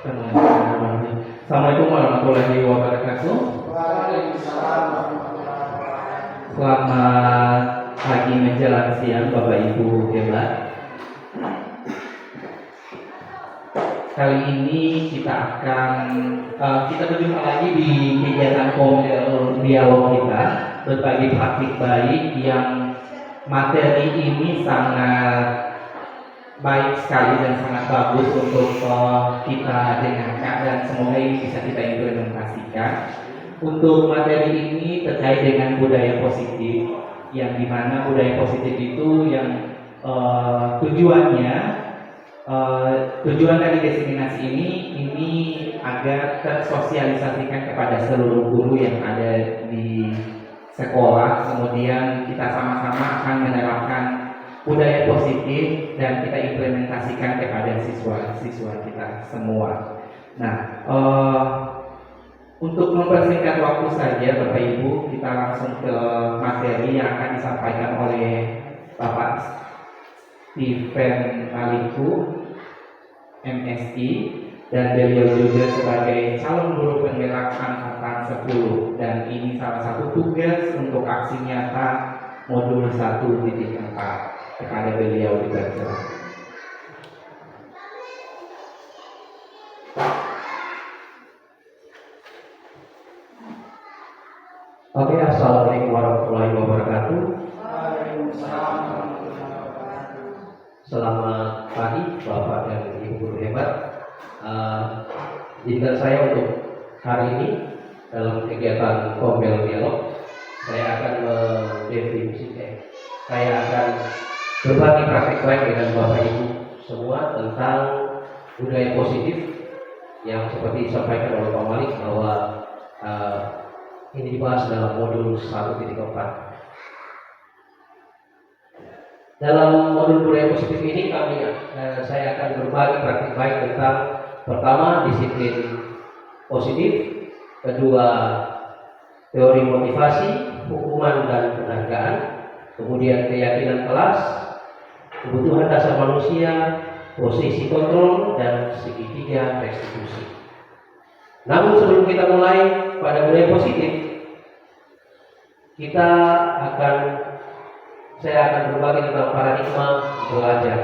Assalamualaikum warahmatullahi wabarakatuh. Selamat pagi menjelang siang Bapak Ibu hebat. Kali ini kita berjumpa lagi di kegiatan dialog kita, berbagi praktik baik yang materi ini sangat baik sekali dan sangat bagus untuk kita dengarkan dan semoga ini bisa kita implementasikan. Untuk materi ini terkait dengan budaya positif, yang dimana budaya positif itu yang tujuan dari diseminasi ini agar tersosialisasikan kepada seluruh guru yang ada di sekolah. Kemudian kita sama-sama akan menerapkan budaya positif dan kita implementasikan kepada siswa-siswa kita semua. Nah, untuk mempersingkat waktu saja Bapak Ibu, kita langsung ke materi yang akan disampaikan oleh Bapak Stephen Aliku, MSI, dan beliau juga sebagai calon guru penggerak angkatan 10, dan ini salah satu tugas untuk aksi nyata modul 1.4. Kepada beliau dibaca. Oke, assalamualaikum warahmatullahi wabarakatuh. Selamat pagi Bapak dan Ibu guru hebat. Izinkan saya untuk hari ini dalam kegiatan Kombel Dialog, saya akan mendefinisikan, saya akan berbagi praktik baik dengan Bapak Ibu semua tentang budaya positif yang seperti disampaikan oleh Pak Malik bahwa ini dibahas dalam modul 1.4. Dalam modul budaya positif ini saya akan berbagi praktik baik tentang pertama disiplin positif, kedua teori motivasi, hukuman dan penghargaan, kemudian keyakinan kelas, kebutuhan dasar manusia, posisi kontrol, dan segitiga restitusi. Namun sebelum kita mulai pada budaya positif, saya akan berbagi tentang paradigma belajar.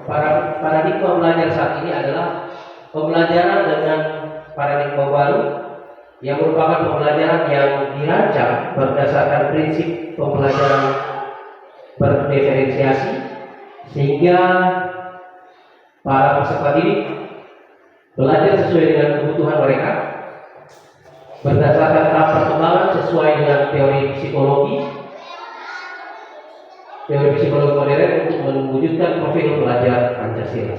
Paradigma belajar saat ini adalah pembelajaran dengan paradigma baru yang merupakan pembelajaran yang dirancang berdasarkan prinsip pembelajaran berdiferensiasi, sehingga para peserta didik belajar sesuai dengan kebutuhan mereka berdasarkan tahap perkembangan sesuai dengan teori psikologi modern untuk mewujudkan profil pelajar Pancasila.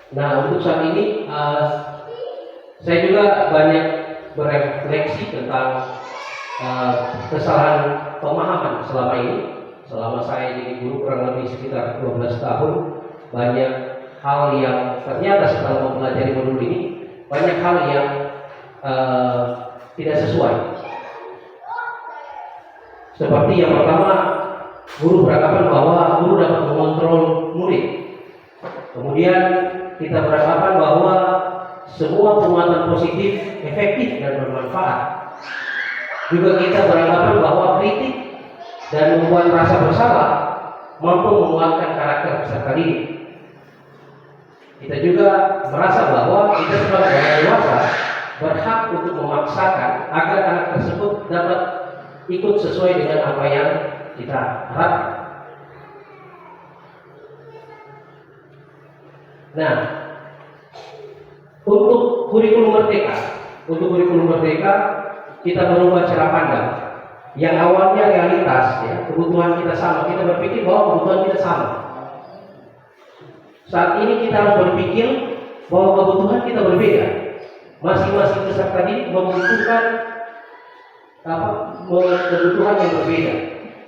Nah, untuk saat ini saya juga banyak berefleksi tentang kesalahan pemahaman selama ini. Selama saya jadi guru kurang lebih sekitar 12 tahun, banyak hal yang ternyata setelah mempelajari modul ini, banyak hal yang tidak sesuai. Seperti yang pertama, guru beranggapan bahwa guru dapat mengontrol murid. Kemudian kita beranggapan bahwa semua penguatan positif efektif dan bermanfaat. Juga kita beranggapan bahwa kritik dan membuat rasa bersalah mampu menguatkan karakter peserta didik. Kita juga merasa bahwa kita sebagai orang dewasa berhak untuk memaksakan agar anak tersebut dapat ikut sesuai dengan apa yang kita harapkan. Nah, untuk kurikulum merdeka kita merubah cara pandang. Yang awalnya realitas, ya, kebutuhan kita sama, kita berpikir bahwa kebutuhan kita sama. Saat ini kita harus berpikir bahwa kebutuhan kita berbeda. Masing-masing peserta didik membutuhkan kebutuhan yang berbeda.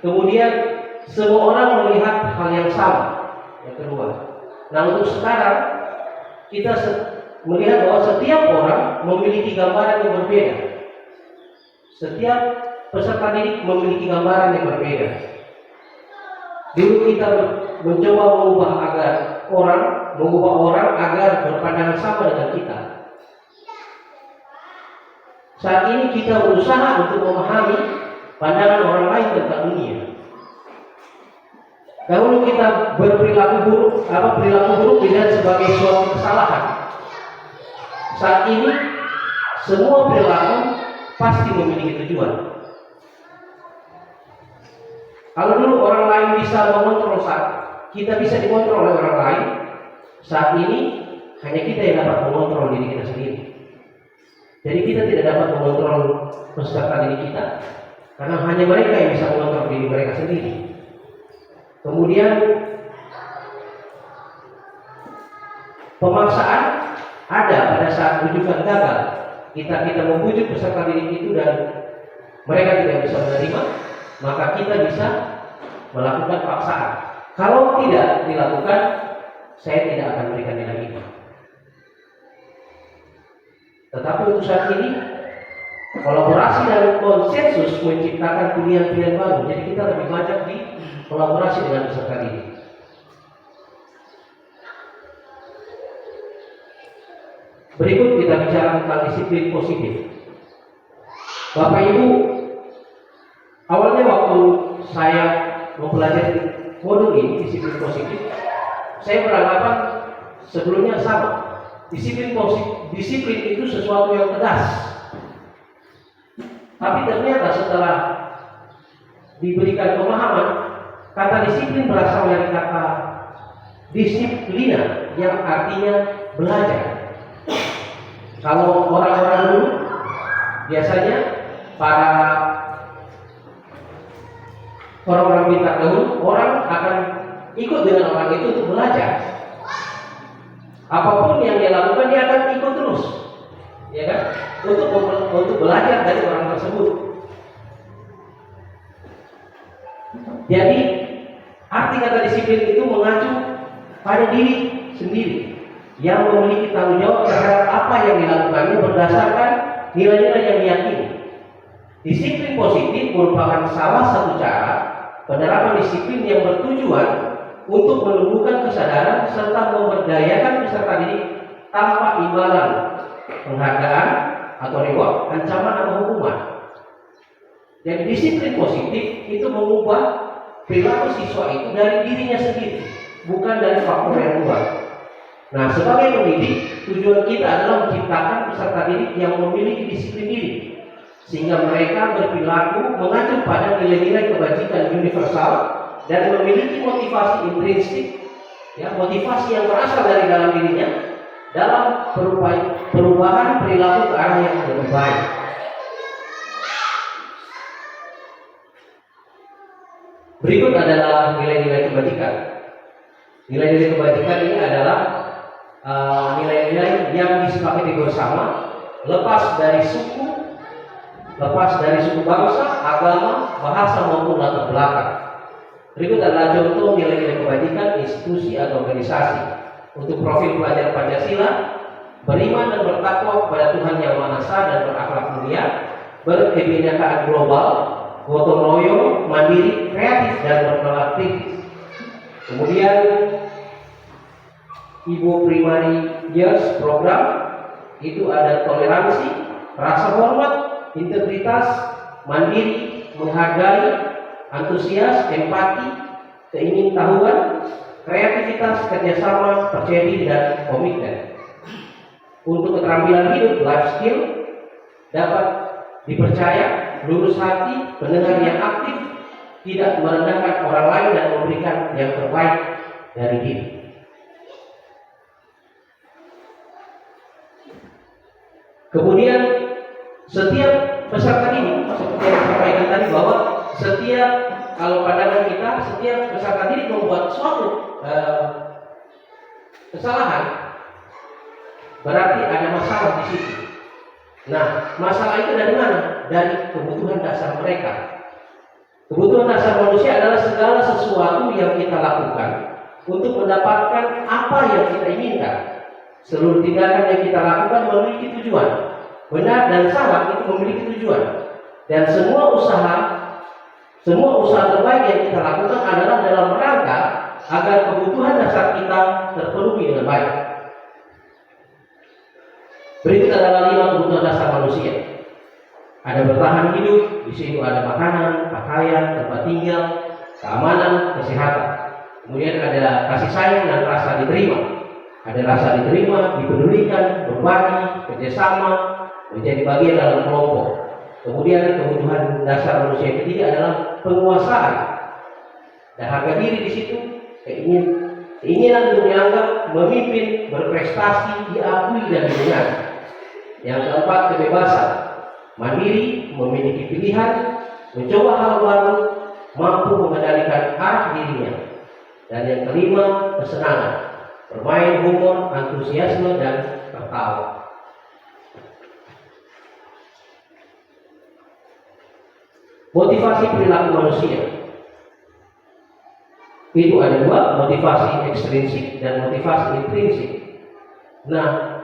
Kemudian semua orang melihat hal yang sama. Yang kedua, nah untuk sekarang kita melihat bahwa setiap orang memiliki gambaran yang berbeda. Setiap peserta didik memiliki gambaran yang berbeda. Dulu kita mencoba mengubah orang agar berpandangan sama dengan kita. Saat ini kita berusaha untuk memahami pandangan orang lain tentang dunia. Dahulu kita perilaku buruk dilihat sebagai suatu kesalahan. Saat ini semua perilaku pasti memiliki tujuan. Kalau dulu orang lain bisa mengontrol kita bisa dikontrol oleh orang lain. Saat ini hanya kita yang dapat mengontrol diri kita sendiri. Jadi kita tidak dapat mengontrol peserta didik kita, karena hanya mereka yang bisa mengontrol diri mereka sendiri. Kemudian pemaksaan ada pada saat rujukan gagal. Kita membujuk peserta didik itu dan mereka tidak bisa menerima, maka kita bisa melakukan paksaan. Kalau tidak dilakukan, saya tidak akan berikan nilai ini. Tetapi untuk saat ini, kolaborasi dan konsensus menciptakan pilihan-pilihan baru. Jadi kita lebih banyak di kolaborasi dengan peserta didik. Berikut kita bicara tentang disiplin positif. Bapak Ibu, awalnya waktu saya mempelajari modul ini, disiplin positif, saya beranggapan sebelumnya sama. Disiplin itu sesuatu yang tegas. Tapi ternyata setelah diberikan pemahaman, kata disiplin berasal dari kata disiplina yang artinya belajar. Kalau orang-orang dulu biasanya para orang-orang pintar dahulu, orang akan ikut dengan orang itu untuk belajar. Apapun yang dia lakukan, dia akan ikut terus, ya kan? Untuk belajar dari orang tersebut. Jadi arti kata disiplin itu mengacu pada diri sendiri yang memiliki tanggung jawab terhadap apa yang dilakukannya berdasarkan nilai-nilai yang diyakini. Disiplin positif merupakan salah satu cara penerapan disiplin yang bertujuan untuk menumbuhkan kesadaran serta memberdayakan peserta didik tanpa imbalan, penghargaan atau reward, ancaman atau hukuman. Jadi disiplin positif itu mengubah perilaku siswa itu dari dirinya sendiri, bukan dari faktor yang luar. Nah, sebagai pendidik, tujuan kita adalah menciptakan peserta didik yang memiliki disiplin diri, sehingga mereka berperilaku mengacu pada nilai-nilai kebajikan universal dan memiliki motivasi intrinsik, ya, motivasi yang berasal dari dalam dirinya dalam perubahan perilaku ke arah yang lebih baik. Berikut adalah nilai-nilai kebajikan. Nilai-nilai kebajikan ini adalah nilai-nilai yang disepakati bersama, lepas dari suku bangsa, agama, bahasa maupun latar belakang. Berikut adalah contoh nilai-nilai kebajikan institusi atau organisasi. Untuk profil pelajar Pancasila, beriman dan bertakwa kepada Tuhan Yang Maha Esa dan berakhlak mulia, berkebinekaan global, gotong royong, mandiri, kreatif dan berpraktik. Kemudian Ibu Primary Years program itu ada toleransi, rasa hormat, integritas, mandiri, menghargai, antusias, empati, keingintahuan, kreativitas, kerjasama, percaya diri dan komitmen. Untuk keterampilan hidup, life skill, dapat dipercaya, lurus hati, pendengar yang aktif, tidak merendahkan orang lain dan memberikan yang terbaik dari diri. Kemudian setiap peserta ini, seperti yang saya sampaikan tadi, bahwa kalau pandangan kita, setiap peserta didik membuat suatu kesalahan, berarti ada masalah di situ. Nah, masalah itu dari mana? Dari kebutuhan dasar mereka. Kebutuhan dasar manusia adalah segala sesuatu yang kita lakukan untuk mendapatkan apa yang kita inginkan. Seluruh tindakan yang kita lakukan memiliki tujuan. Benar dan salah itu memiliki tujuan. Dan semua usaha terbaik yang kita lakukan adalah dalam rangka agar kebutuhan dasar kita terpenuhi dengan baik. Berikut adalah 5 kebutuhan dasar manusia. Ada bertahan hidup, di situ ada makanan, pakaian, tempat tinggal, keamanan, kesehatan. Kemudian ada kasih sayang dan rasa diterima. Ada rasa diterima, dipedulikan, berbagi, kerjasama, menjadi bagian dalam kelompok. Kemudian kebutuhan dasar manusia yang ketiga adalah penguasaan. Dan harga diri di situ keinginan untuk dianggap memimpin, berprestasi, diakui dan didengar. Yang keempat, kebebasan, mandiri, memiliki pilihan, mencoba hal baru, mampu mengendalikan arah dirinya. Dan yang kelima, kesenangan, bermain, humor, antusiasme, dan tertawa. Motivasi perilaku manusia itu ada 2, motivasi ekstrinsik dan motivasi intrinsik. Nah,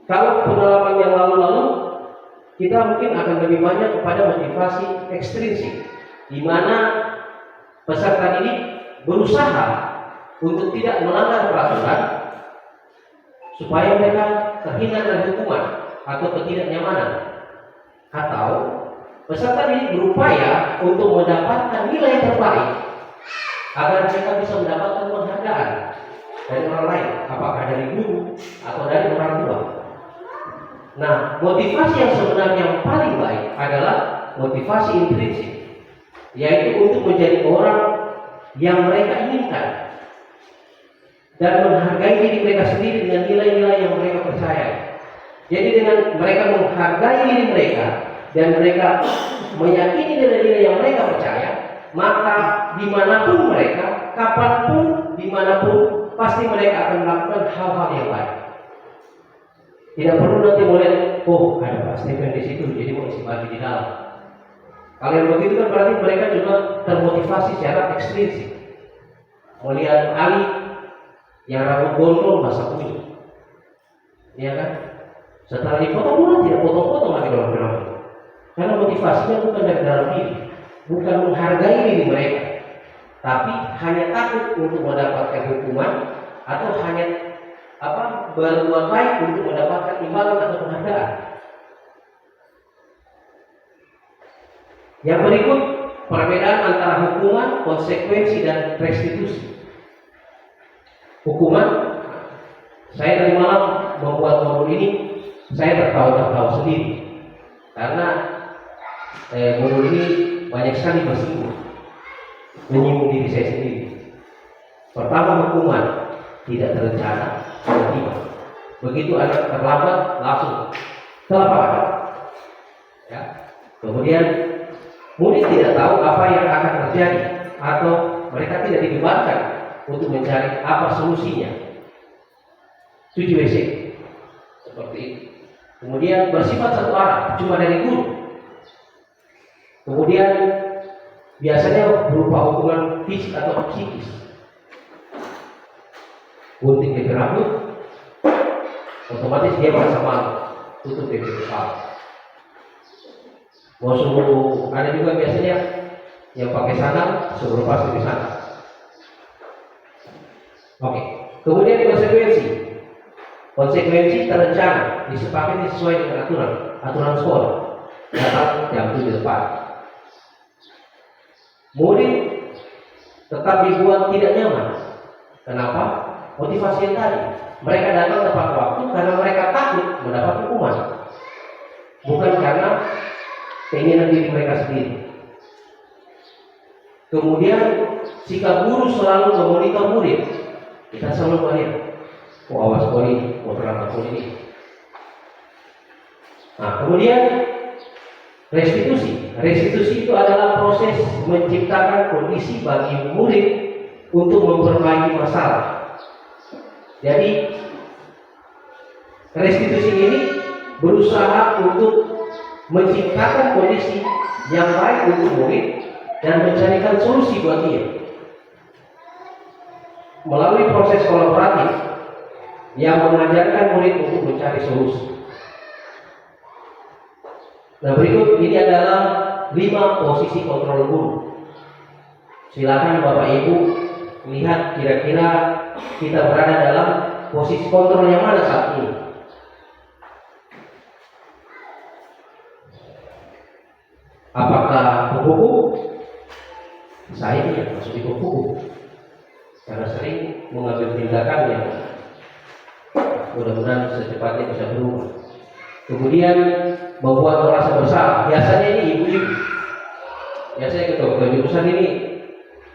kalau pengalaman yang lalu-lalu, kita mungkin akan lebih banyak kepada motivasi ekstrinsik, di mana peserta didik berusaha untuk tidak melanggar peraturan supaya mereka terhindar dari hukuman atau ketidaknyamanan, atau peserta didik berupaya untuk mendapatkan nilai terbaik agar mereka bisa mendapatkan penghargaan dari orang lain, apakah dari guru atau dari orang tua. Nah, motivasi yang sebenarnya yang paling baik adalah motivasi intrinsik, yaitu untuk menjadi orang yang mereka inginkan dan menghargai diri mereka sendiri dengan nilai-nilai yang mereka percaya. Jadi dengan mereka menghargai diri mereka dan mereka meyakini nilai-nilai yang mereka percaya, maka dimanapun mereka, kapanpun, dimanapun, pasti mereka akan melakukan hal-hal yang baik. Tidak perlu nanti melihat, oh ada Pak Stephen di situ, jadi mau isi bagi di dalam. Kalau yang begitu kan berarti mereka juga termotivasi secara ekstrinsik. Melihat Ali yang rambut gondrong masa kuning, ya kan? Setelah dipotong pula tidak potong-potong lagi dalam film. Karena motivasinya bukan dari dalam diri, bukan menghargai diri mereka, tapi hanya takut untuk mendapatkan hukuman atau hanya berbuat baik untuk mendapatkan imbalan atau penghargaan. Yang berikut, perbedaan antara hukuman, konsekuensi, dan restitusi. Hukuman, saya tadi malam membuat modul ini, saya tertawa-tertawa sendiri karena modul ini banyak sekali menyinggung diri saya sendiri. Pertama, hukuman tidak terencana, tiba-tiba. Begitu anak terlambat, langsung kelaparan. Ya. Kemudian murid tidak tahu apa yang akan terjadi atau mereka tidak dibebankan untuk mencari apa solusinya. Cuci WC seperti itu. Kemudian bersifat satu arah, cuma dari guru. Kemudian biasanya berupa hukuman fisik atau psikis. Gunting di rambut, otomatis dia merasa malu, tutup di kepala. Mau suruh, ada juga biasanya yang pakai sandal suruh lepas di sana. Oke. Kemudian konsekuensi terencana, disepakati sesuai dengan aturan sekolah. Datang jam 7 depan. Murid tetap dibuat tidak nyaman. Kenapa? Motivasi yang tadi. Mereka datang tepat waktu karena mereka takut mendapat hukuman, bukan karena keinginan diri mereka sendiri. Kemudian sikap guru selalu memonitor murid. Kita selalu melihat, awas poli, terangkat poli. Nah, kemudian restitusi. Restitusi itu adalah proses menciptakan kondisi bagi murid untuk memperbaiki masalah. Jadi restitusi ini berusaha untuk menciptakan kondisi yang baik untuk murid dan mencarikan solusi buat dia. Melalui proses kolaboratif yang mengajarkan murid untuk mencari solusi. Nah, berikut ini adalah 5 posisi kontrol guru. Silakan Bapak Ibu lihat kira-kira kita berada dalam posisi kontrol yang mana saat ini. Apakah buku? Saya tidak masuk di buku karena sering mengambil tindakan yang mudah-mudahan secepatnya bisa berubah. Kemudian membuat merasa bersalah. Biasanya ini ibu-ibu. Biasanya ketua jurusan ini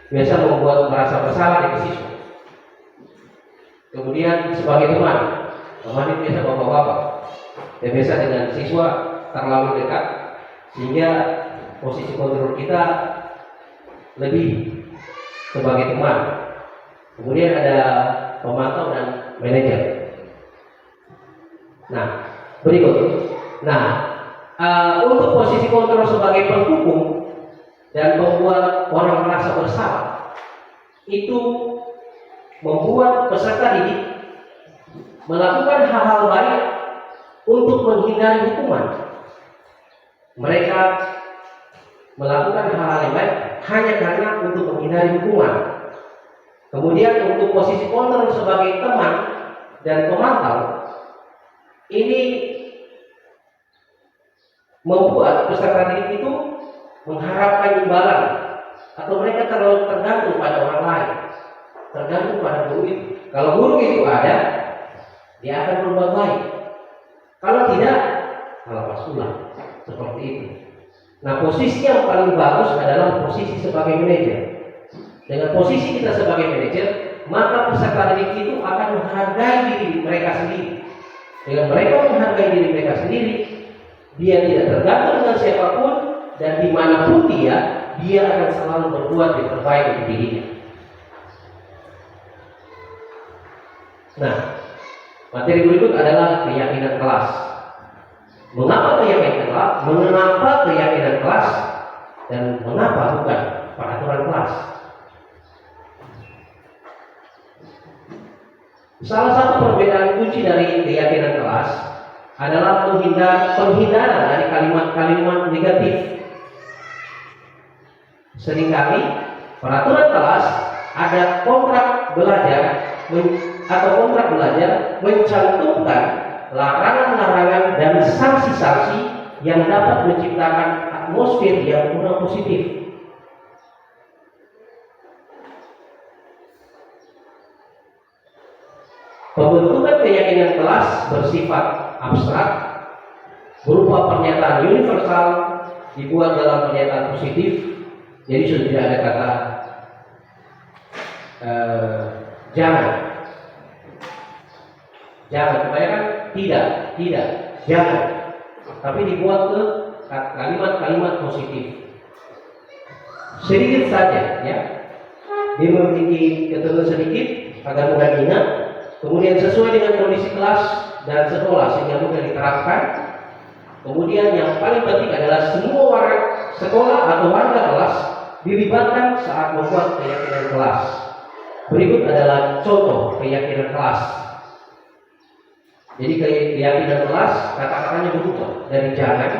biasa membuat merasa bersalah dari siswa. Kemudian sebagai teman ini biasa bapak-bapak yang biasa dengan siswa terlalu dekat sehingga posisi kontrol kita lebih sebagai teman. Kemudian ada pemantau dan manajer. Nah, berikut. Nah, untuk posisi kontrol sebagai penghukum dan membuat orang merasa bersalah, itu membuat peserta didik melakukan hal-hal baik untuk menghindari hukuman. Mereka melakukan hal-hal yang baik hanya karena untuk menghindari hukuman. Kemudian untuk posisi kontrol sebagai teman dan pemantau, ini membuat peserta didik itu mengharapkan imbalan atau mereka terlalu tergantung pada orang lain, tergantung pada guru itu. Kalau guru itu ada, dia akan berbuat baik. Kalau tidak, kalau pasulah seperti itu. Nah, posisi yang paling bagus adalah posisi sebagai manajer. Dengan posisi kita sebagai manajer, maka peserta didik itu akan menghargai diri mereka sendiri. Dengan mereka menghargai diri mereka sendiri, dia tidak tergantung dengan siapapun dan dimanapun dia akan selalu berbuat yang terbaik untuk dirinya. Nah, materi berikut adalah keyakinan kelas. Mengapa keyakinan kelas? Mengapa keyakinan kelas dan mengapa bukan peraturan kelas? Salah satu perbedaan kunci dari keyakinan kelas adalah penghindaran dari kalimat-kalimat negatif. Seringkali peraturan kelas ada kontrak belajar mencantumkan larangan-larangan dan sanksi-sanksi yang dapat menciptakan atmosfer yang kurang positif. Pembentukan keyakinan kelas bersifat abstrak berupa pernyataan universal dibuat dalam pernyataan positif. Jadi sudah tidak ada kata jangan, kebanyakan tidak, jangan, tapi dibuat ke kalimat-kalimat positif. Sedikit saja, ya, dia memiliki ketentuan sedikit agar mudah diingat. Kemudian sesuai dengan kondisi kelas dan sekolah sehingga mudah diterapkan. Kemudian yang paling penting adalah semua warga sekolah atau warga kelas dilibatkan saat membuat keyakinan kelas. Berikut adalah contoh keyakinan kelas. Jadi keyakinan kelas kata-katanya berubah dari jangan,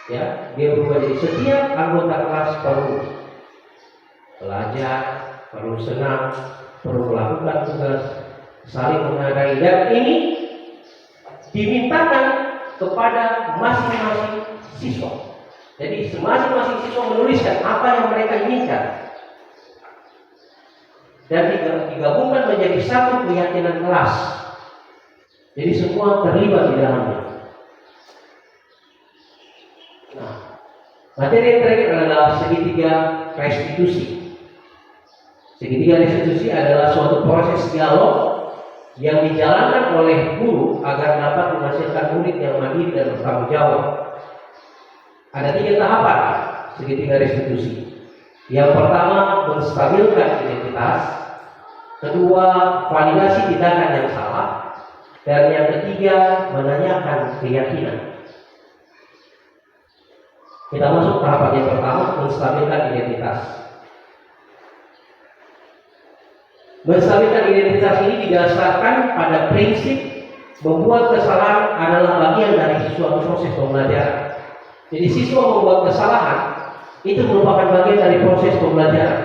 ya, dia berubah jadi setiap anggota kelas perlu belajar, perlu senang, perlu melakukan tugas, saling menghargai, dan ini dimintakan kepada masing-masing siswa. Jadi masing-masing siswa menuliskan apa yang mereka inginkan dan digabungkan menjadi satu keyakinan kelas. Jadi semua terlibat di dalamnya. Nah, materi yang terakhir adalah segitiga restitusi. Segitiga restitusi adalah suatu proses dialog yang dijalankan oleh guru agar dapat menghasilkan murid yang mandiri dan bertanggung jawab. Ada 3 tahapan segitiga restitusi. Yang pertama, menstabilkan identitas. Kedua, validasi tindakan yang salah. Dan yang ketiga, menanyakan keyakinan. Kita masuk tahapan yang pertama, menstabilkan identitas. Menstabilkan identitas ini didasarkan pada prinsip membuat kesalahan adalah bagian dari suatu proses pembelajaran. Jadi siswa membuat kesalahan itu merupakan bagian dari proses pembelajaran.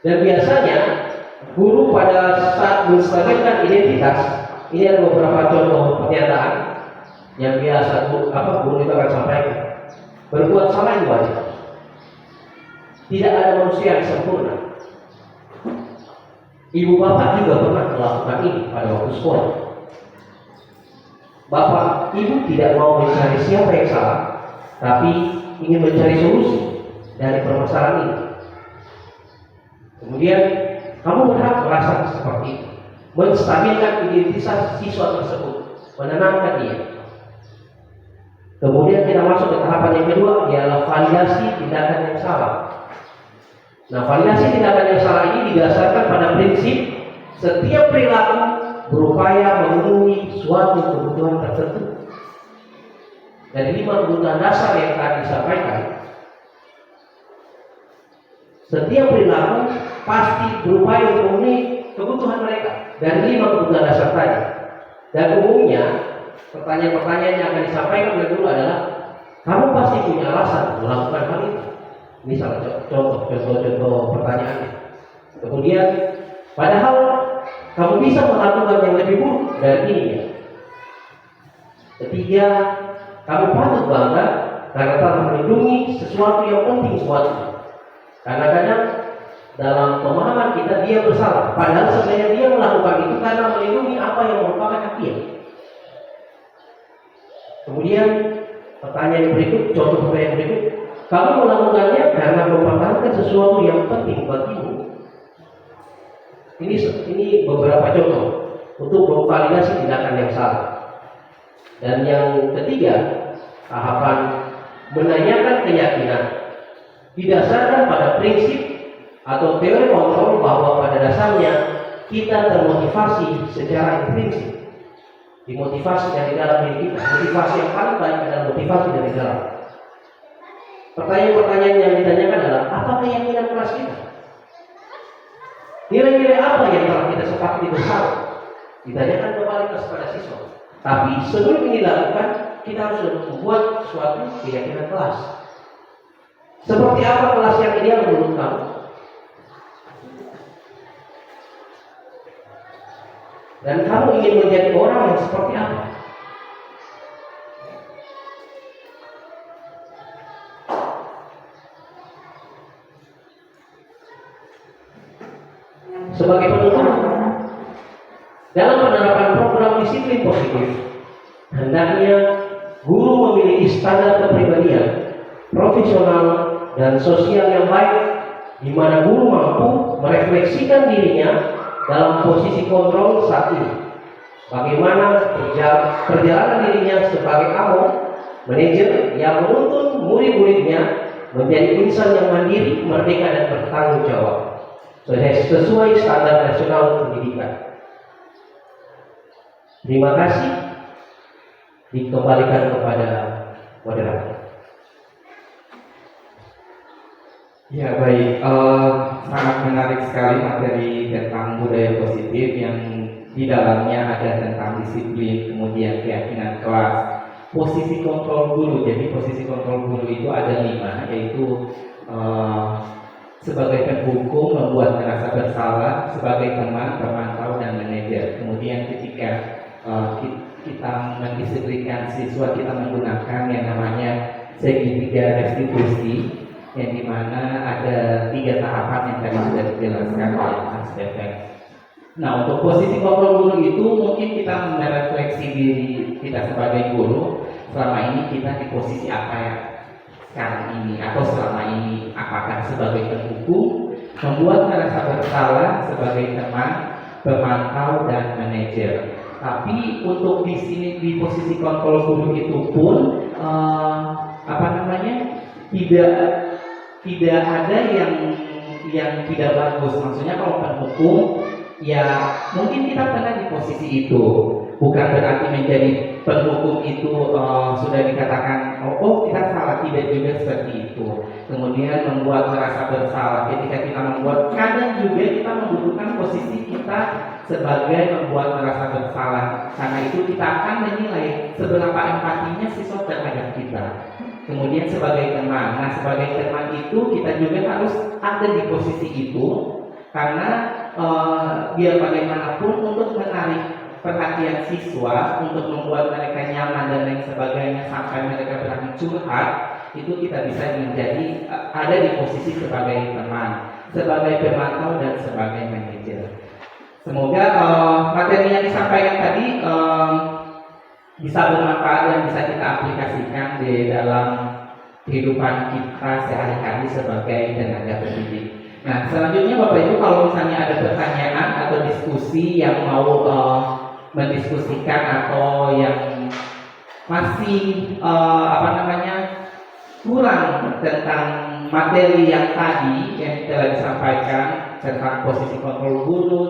Dan biasanya guru pada saat menstabilkan identitas, ini ada beberapa contoh pernyataan yang biasa guru itu akan sampaikan. Berbuat salah itu wajar. Tidak ada manusia yang sempurna. Ibu bapak juga pernah melakukan ini pada waktu sekolah. Bapak ibu tidak mau mencari siapa yang salah, tapi ingin mencari solusi dari permasalahan ini. Kemudian kamu berhak merasa seperti itu, menstabilkan identitas siswa tersebut, menenangkan dia. Kemudian kita masuk ke tahapan yang kedua, ialah validasi tindakan yang salah. Nah, validasi tindakan yang salah ini didasarkan pada prinsip setiap perilaku berupaya memenuhi suatu kebutuhan tertentu. Dari 5 kebutuhan dasar yang tadi disampaikan, setiap perilaku pasti berupaya untuk memenuhi kebutuhan mereka dari 5 kebutuhan dasar tadi. Dan umumnya pertanyaan-pertanyaan yang akan disampaikan oleh guru adalah, kamu pasti punya alasan melakukan hal itu. Ini salah contoh pertanyaannya. Kemudian, padahal kamu bisa melakukan yang lebih buruk dari ini. Ketiga, kamu patut bangga karena telah melindungi sesuatu yang penting suatu. Kadang-kadang dalam pemahaman kita dia bersalah, padahal sebenarnya dia melakukan itu karena melindungi apa yang merupakan hak dia. Kemudian pertanyaan berikut, contoh pertanyaan berikut, kamu melakukannya karena mempertahankan sesuatu yang penting bagimu. Ini beberapa contoh untuk memvalidasi tindakan yang salah. Dan yang ketiga, tahapan menanyakan keyakinan didasarkan pada prinsip atau teori kontrol bahwa pada dasarnya kita termotivasi secara intrinsik. Dimotivasi dari dalam diri kita. Motivasi yang paling baik adalah motivasi dari dalam. Pertanyaan-pertanyaan yang ditanyakan adalah, apa keyakinan kelas kita? Nilai-nilai apa yang telah kita sepakati bersama? Ditanyakan kembali kepada siswa. Tapi sebelum ini dilakukan, kita harus membuat suatu keyakinan kelas. Seperti apa kelas yang ideal menurut kamu? Dan kamu ingin menjadi orang yang seperti apa? Sebagai penutup, dalam penerapan program disiplin positif, hendaknya guru memiliki standar kepribadian, profesional dan sosial yang baik, di mana guru mampu merefleksikan dirinya dalam posisi kontrol saat ini. Bagaimana perjalanan dirinya sebagai manajer yang menuntun murid-muridnya menjadi insan yang mandiri, merdeka dan bertanggung jawab sesuai standar nasional pendidikan. Terima kasih. Dikembalikan kepada moderator. Ya baik, sangat menarik sekali materi tentang budaya positif yang di dalamnya ada tentang disiplin, kemudian keyakinan kelas, posisi kontrol guru. Jadi posisi kontrol guru itu ada 5, yaitu sebagai penghukum, membuat merasa bersalah, sebagai teman, pemantau, dan manajer. Kemudian ketika kita mendisiplinkan siswa, kita menggunakan yang namanya segitiga restitusi, yang dimana ada 3 tahapan yang tadi sudah dijelaskan oleh Mas Bebek. Nah, untuk posisi kontrol guru itu mungkin kita merefleksi diri kita sebagai guru, selama ini kita di posisi apa ya sekarang ini, atau selama ini apakah sebagai penghukum, membuat merasa bersalah sebagai teman, pemantau, dan manajer. Tapi untuk di sini di posisi kontrol guru itu pun tidak ada yang tidak bagus. Maksudnya kalau penghukum, ya mungkin kita pernah di posisi itu, bukan berarti menjadi penghukum itu sudah dikatakan oh kita salah, tidak juga seperti itu. Kemudian membuat merasa bersalah ketika kita membuat, kadang juga kita membutuhkan posisi kita sebagai membuat merasa bersalah, karena itu kita akan menilai seberapa empatinya artinya siswa terhadap kita. Kemudian sebagai teman, nah sebagai teman itu kita juga harus ada di posisi itu, karena biar bagaimanapun untuk menarik perhatian siswa, untuk membuat mereka nyaman dan lain sebagainya sampai mereka berani curhat, itu kita bisa menjadi ada di posisi sebagai teman, sebagai pemantau dan sebagai manajer. Semoga materi yang disampaikan tadi bisa bermanfaat dan bisa kita aplikasikan di dalam kehidupan kita sehari-hari sebagai tenaga pendidik. Nah, selanjutnya Bapak Ibu, kalau misalnya ada pertanyaan atau diskusi yang mau mendiskusikan atau yang masih kurang tentang materi yang tadi yang telah disampaikan tentang posisi kontrol guru,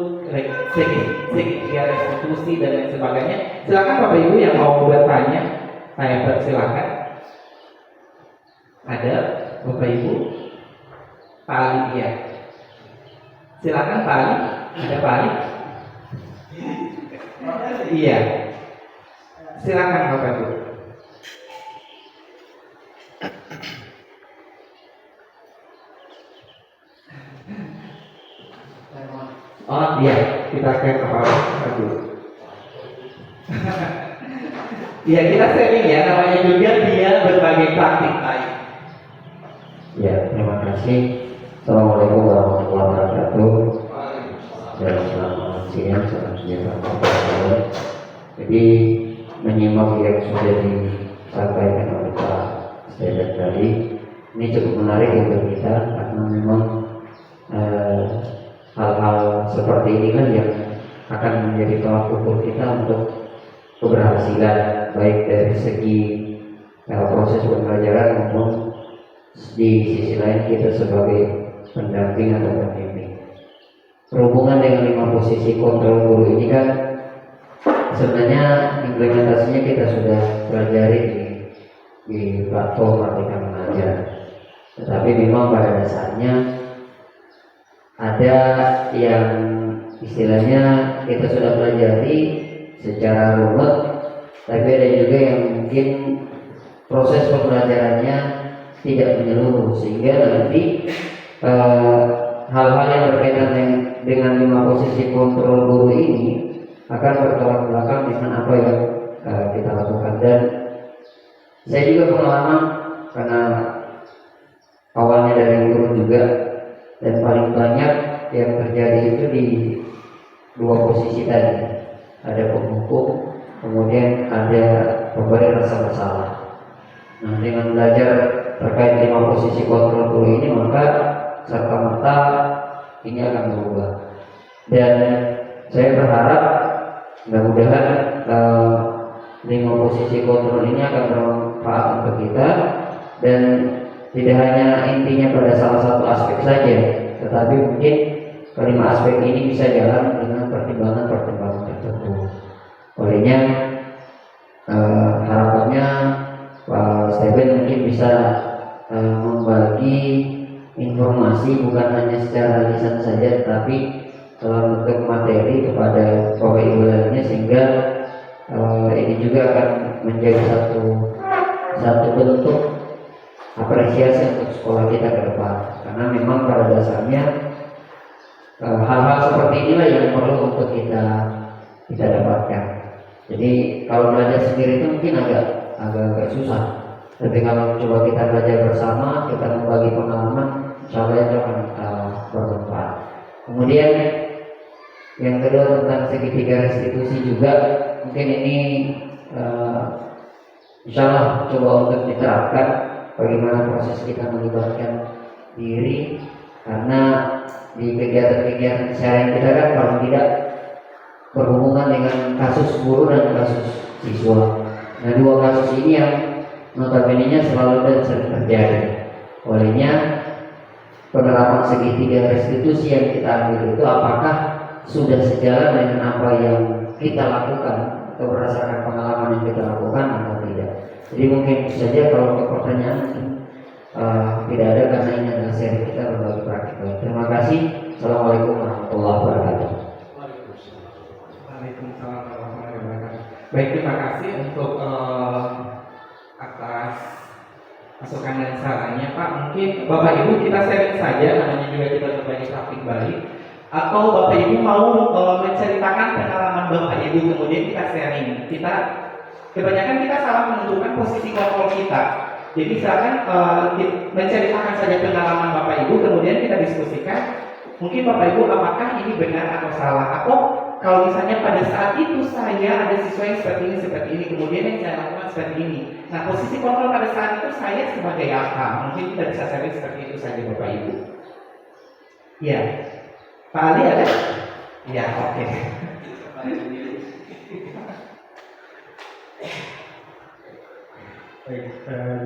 segitiga restitusi dan lain sebagainya, silakan Bapak Ibu yang mau bertanya, saya persilakan. Ada Bapak Ibu? Pak Ali, ya. Silakan Pak Ali. Ada Pak Ali? Iya. Silakan Bapak Ibu. Oh iya, kita ke Pak dulu. Iya, kita sharing ya, namanya juga dia berbagi praktik baik. Ya, terima kasih. Assalamualaikum warahmatullahi wabarakatuh. Dan selamat siang, salam sejahtera. Jadi menyimak yang sudah disampaikan oleh Pak Sedat tadi, ini cukup menarik untuk kita karena memang hal-hal seperti ini kan yang akan menjadi tolak ukur kita untuk keberhasilan baik dari segi proses pembelajaran maupun di sisi lain kita sebagai pendamping atau pembimbing. Berhubungan dengan 5 posisi kontrol guru ini kan sebenarnya implementasinya kita sudah pelajari di platform Merdeka Mengajar. Tetapi memang pada dasarnya ada yang istilahnya kita sudah pelajari secara runut, tapi ada juga yang mungkin proses pembelajarannya tidak menyeluruh, sehingga nanti hal-hal yang berkaitan dengan 5 posisi kontrol guru ini akan bertolak belakang dengan apa yang kita lakukan. Dan saya juga pengalaman karena awalnya dari guru juga, dan paling banyak yang terjadi itu di 2 posisi tadi, ada penghukum, kemudian ada pemberi rasa bersalah. Nah, dengan belajar terkait 5 posisi kontrol guru ini, maka serta merta ini akan berubah. Dan saya berharap mudah-mudahan 5 posisi kontrol ini akan bermanfaat untuk kita, dan tidak hanya intinya pada salah satu aspek saja, tetapi mungkin kelima aspek ini bisa jalan dengan pertimbangan-pertimbangan tertentu. Olehnya harapannya Pak Steven mungkin bisa membagi informasi bukan hanya secara lisan saja, tetapi dalam bentuk materi kepada Bapak Ibu lainnya, sehingga ini juga akan menjadi satu bentuk apresiasi untuk sekolah kita ke depan. Karena memang pada dasarnya hal-hal seperti inilah yang perlu untuk kita dapatkan. Jadi kalau belajar sendiri itu mungkin agak susah, tapi kalau coba kita belajar bersama, kita membagi pengalaman, insya Allah itu akan bermanfaat. Kemudian yang kedua tentang segitiga restitusi juga, mungkin ini insya Allah coba untuk diterapkan bagaimana proses kita melibatkan diri, karena di kegiatan-kegiatan sehari kita kan paling tidak berhubungan dengan kasus guru dan kasus siswa. Nah, 2 kasus ini yang notabene-nya selalu dan sering terjadi. Olehnya penerapan segitiga restitusi yang kita ambil itu apakah sudah sejalan dengan apa yang kita lakukan atau berdasarkan pengalaman yang kita lakukan atau tidak. Jadi mungkin saja kalau untuk pertanyaan tidak ada, karena ini adalah seri kita berbagi praktik. Terima kasih. Assalamualaikum warahmatullahi wabarakatuh. Waalaikumsalam warahmatullahi wabarakatuh. Baik, terima kasih untuk atas masukan dan sarannya Pak. Mungkin Bapak Ibu kita sharing saja, namanya juga kita berbagi praktik balik. Atau Bapak Ibu mau menceritakan pengalaman Bapak Ibu kemudian kita sharing. Kebanyakan kita salah menentukan posisi kontrol kita. Jadi silakan menceritakan saja pengalaman Bapak Ibu kemudian kita diskusikan. Mungkin Bapak Ibu apakah ini benar atau salah, atau kalau misalnya pada saat itu saya ada siswa yang seperti ini, kemudian yang saya lakukan seperti ini. Nah, posisi kontrol pada saat itu saya sebagai apa? Mungkin kita bisa sharing seperti itu saja Bapak Ibu. Ya, Pak Ali ada? Ya, oke. Baik,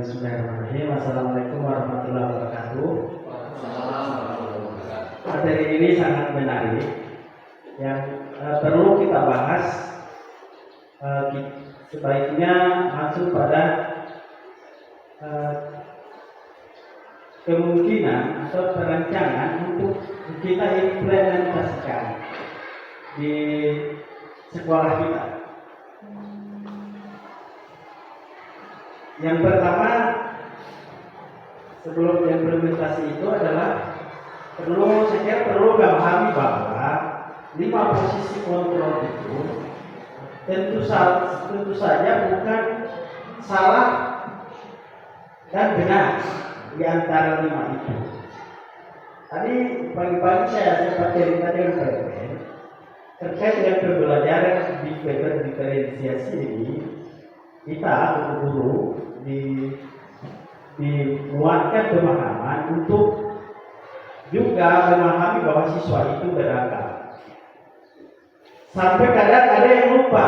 bismillahirrahmanirrahim. Assalamualaikum warahmatullahi wabarakatuh. Materi ini sangat menarik yang perlu kita bahas. Sebaiknya masuk pada kemungkinan atau perancangan untuk kita implementasikan di sekolah kita. Yang pertama, sebelum implementasi itu adalah saya kira perlu memahami bahwa 5 posisi kontrol itu tentu saja bukan salah dan benar di antara 5 itu. Tadi pagi-pagi saya sempat cerita dengan PPN terkait dengan pembelajaran diferensiasi ini. Kita guru dimuatkan pemahaman untuk juga memahami bahwa siswa itu beragam. Sampai kadang ada yang lupa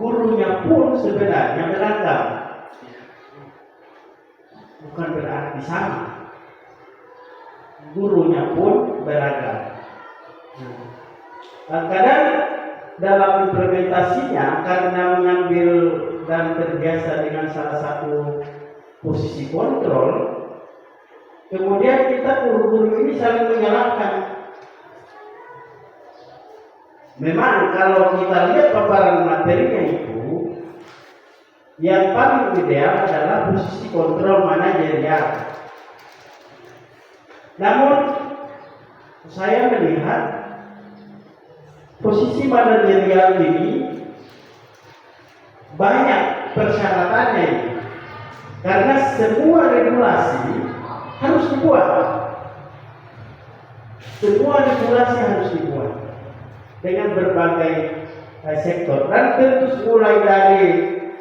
gurunya pun sebenarnya beragam. Bukan berarti sama. Gurunya pun beragam. Kadang dalam implementasinya karena mengambil dan terbiasa dengan salah satu posisi kontrol, kemudian kita guru-guru ini saling menyalahkan. Memang kalau kita lihat paparan materinya itu, yang paling ideal adalah posisi kontrol manajerial. Namun saya melihat posisi manajerial ini banyak persyaratannya ini. Karena semua regulasi harus dibuat. Semua regulasi harus dibuat dengan berbagai sektor. Dan tentu mulai dari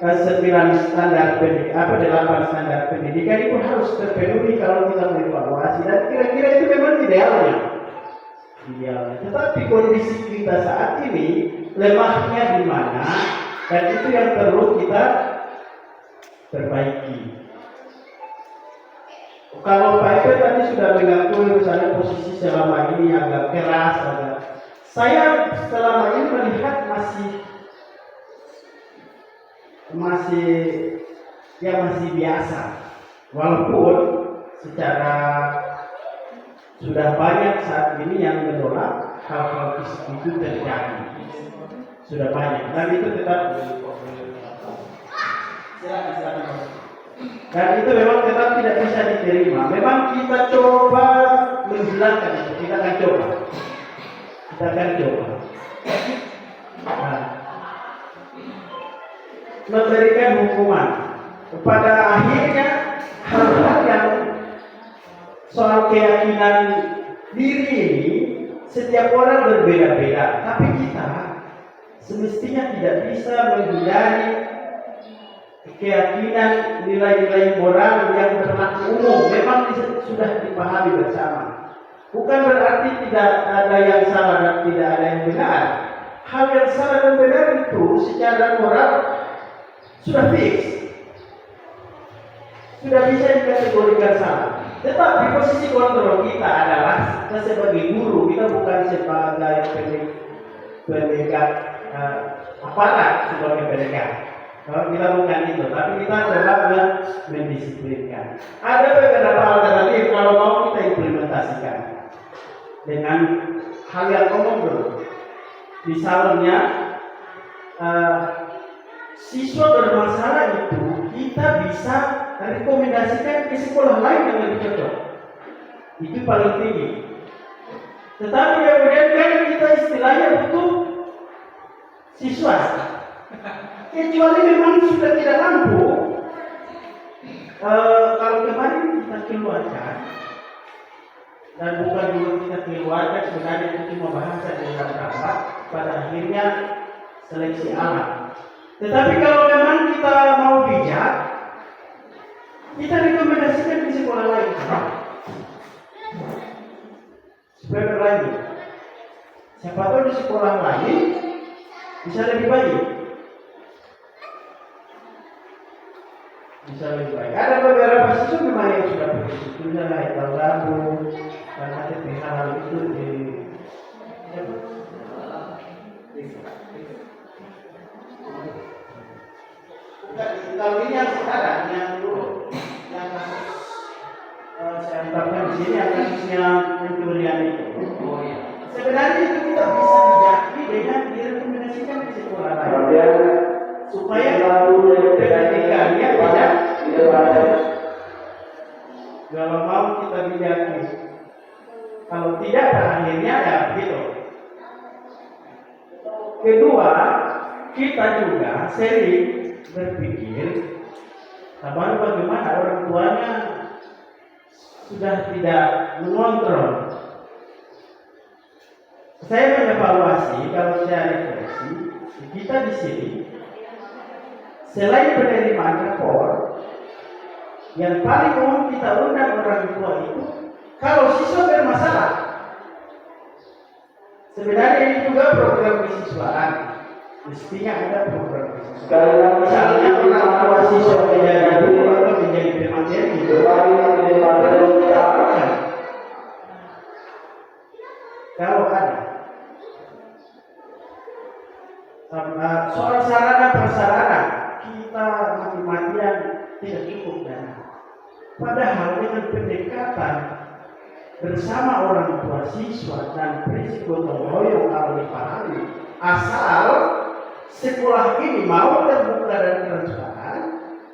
9 standar pendidikan, 8 standar pendidikan itu harus terpenuhi kalau kita mengevaluasi. Dan kira-kira itu memang idealnya. Tetapi kondisi kita saat ini lemahnya di mana, dan itu yang perlu kita perbaiki. Kalau Pak Efe tadi sudah mengakui misalnya posisi selama ini agak keras, saya selama ini melihat masih biasa, walaupun secara sudah banyak saat ini yang menolak hal-hal itu terjadi, sudah banyak, dan itu tetap dan itu memang tetap tidak bisa diterima. Memang kita coba menghilangkan itu, kita akan coba. Nah, memberikan hukuman. Pada akhirnya hal-hal yang soal keyakinan diri ini setiap orang berbeda-beda, tapi kita semestinya tidak bisa menghindari keyakinan nilai-nilai moral yang berlaku umum. Memang sudah dipahami bersama. Bukan berarti tidak ada yang salah dan tidak ada yang benar. Hal yang salah dan benar itu secara moral sudah fix, sudah bisa dikategorikan salah. Tetapi posisi kontrol kita adalah kita sebagai guru, kita bukan sebagai penegak aparat, sebagai penegak. Kalau kita bukan itu, tapi kita adalah mendisiplinkan. Ada beberapa alternatif kalau mau kita implementasikan dengan hal yang umum dulu. Misalnya siswa bermasalah itu kita bisa rekomendasikan ke sekolah lain yang lebih cocok. Itu paling tinggi. Tetapi kemudian kan kita istilahnya butuh siswa. Kecuali memang sudah tidak mampu. Kalau kemarin kita keluarkan, dan bukan juga kita keluarkan, sebenarnya itu cuma bahasa dalam rapat, pada akhirnya seleksi alam. Tetapi kalau memang kita mau bijak, kita rekomendasikan di sekolah lain supaya berlanjut. Siapa tahu di sekolah lain bisa lebih baik. Bisa lebih baik. Ada beberapa siswa memang yang sudah putus sudah naik lalu karena hal itu di kalau ini yang sekarang yang dulu yang kasus saya ungkapkan di sini yang kasusnya pencurian itu. Oh iya. Sebenarnya itu kita bisa dijaki dengan direkomendasikan di sekolah lain supaya pendidikannya tidak kalau mau kita bijaki. Kalau tidak, akhirnya ya begitu. Kedua, kita juga sering berpikir bagaimana orang tuanya sudah tidak mengontrol. Saya mengevaluasi, kalau saya refleksi, kita di sini selain penerimaan rapor, yang paling umum kita undang orang tua itu kalau siswa bermasalah. Sebenarnya ini juga program kesiswaan. Mestinya ada program kesiswaan. Misalnya orang tua siswa menjadi guru atau menjadi pemateri itu perlu kita lakukan. Kalau ada soal sarana prasarana kita mati-matian tidak cukup dana. Padahal dengan pendekatan bersama orang tua siswa dan prinsip gotong royong kalau dipahami, asal sekolah ini mau terbuka dan transparan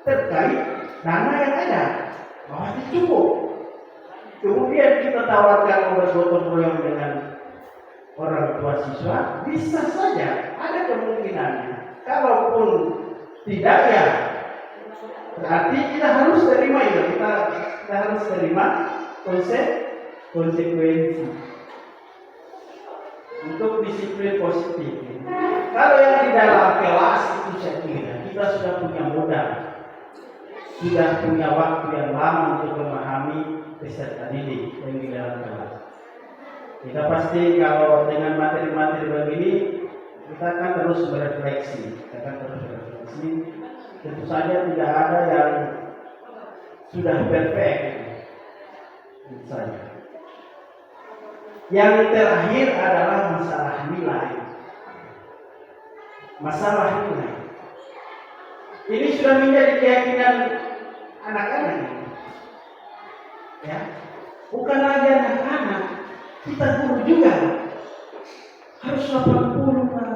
terkait dana yang ada, pasti cukup. Kemudian kita tawarkan obat gotong royong dengan orang tua siswa, bisa saja ada kemungkinannya. Kalaupun tidak, ya berarti kita harus terima itu. Kita harus terima konsekuensi untuk disiplin positif. Kalau yang di dalam kelas itu saya kira kita sudah punya modal, sudah punya waktu yang lama untuk memahami peserta didik yang di dalam kelas. Kita pasti kalau dengan materi-materi begini kita akan terus berefleksi, Tentu saja tidak ada yang sudah perfect, tentu saja. Yang terakhir adalah masalah nilai. Masalah nilai. Ini sudah menjadi keyakinan anak-anak. Ya, bukan lagi anak-anak, kita guru juga harus 80 Pak.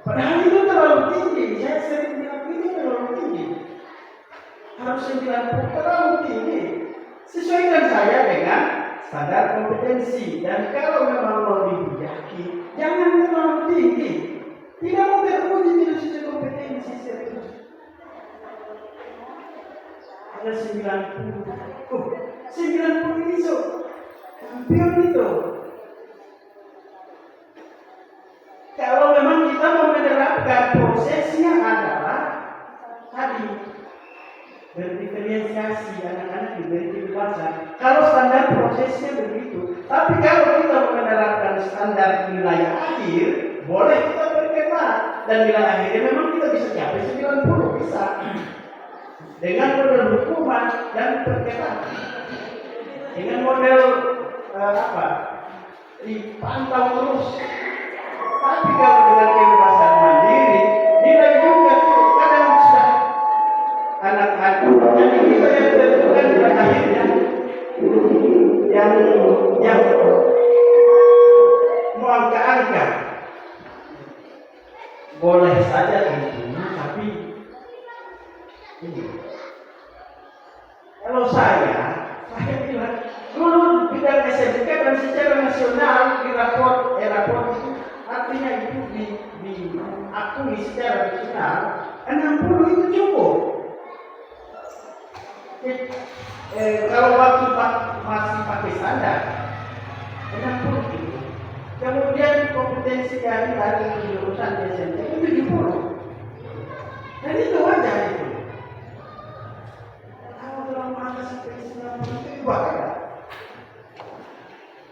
Padahal itu terlalu tinggi. Saya sering bilang ini terlalu tinggi. Harus 90 terlalu tinggi. Sesuaikan saya dengan standar kompetensi. Dan kalau memang mau dibijaki, jangan terlalu tinggi. Tidak mau teruji tidak sesuai kompetensi serius. Ada 90. 90 ini so. Hampir itu. Kalau memang kita mau menerapkan prosesnya adalah tadi berdiferensiasi, anak-anak diberi kebebasan. Kalau standar prosesnya begitu, tapi kalau kita mau menerapkan standar nilai akhir, boleh kita berdebat dan nilai akhirnya memang kita bisa capai 90 bisa dengan model hukuman dan perketat, dengan model dipantau terus. Tapi kalau dengan kebebasan mandiri, nilai juga kadang sudah anak-anak. Jadi kita yang tentukan pada akhirnya yang mau angka-angka boleh saja tentunya, tapi Ini. Kalau saya bilang dulu bidang SMK dan secara nasional di rapor itu artinya itu diakui secara nasional 60 itu cukup. Kalau waktu masih pakai standar 60 itu. Kemudian kompetensi dari jurusan SMK itu 70. Dan itu wajar itu. Kalau dalam masa sampai 90 itu wajar.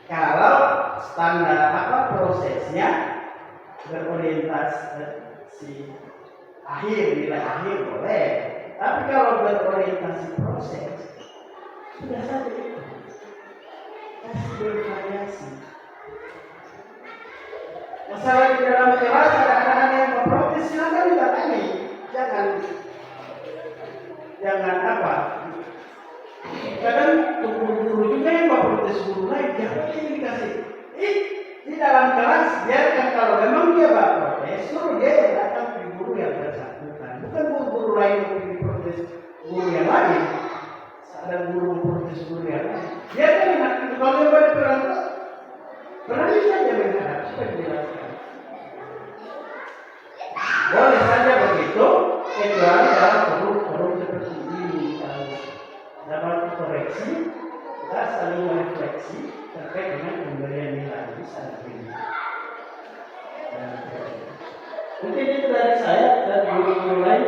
Kalau standar prosesnya berorientasi nilai akhir boleh. Tapi kalau berorientasi proses sudah saja itu. Kasih bervariasi. Masalah di dalam kelas ada anak-anak yang memprotes, silakan didatangi. Jangan apa. Kadang guru juga yang memprotes guru lain, jangan yang dikasih. Di dalam kelas biarkan kalau memang dia berprotes, suruh dia yang datang ke guru yang bersangkutan. Bukan guru lain yang diprotes guru yang lain. Ada guru memprotes guru yang lain. Biarkan anak itu kalau dia berperang, berani saja menghadap supaya dijelaskan. Boleh saja begitu, kecuali dalam forum seperti ini. Dapat koreksi, kita saling merefleksi terkait dengan pemberian nilai di sana ini. Mungkin itu dari saya dan guru-guru lain.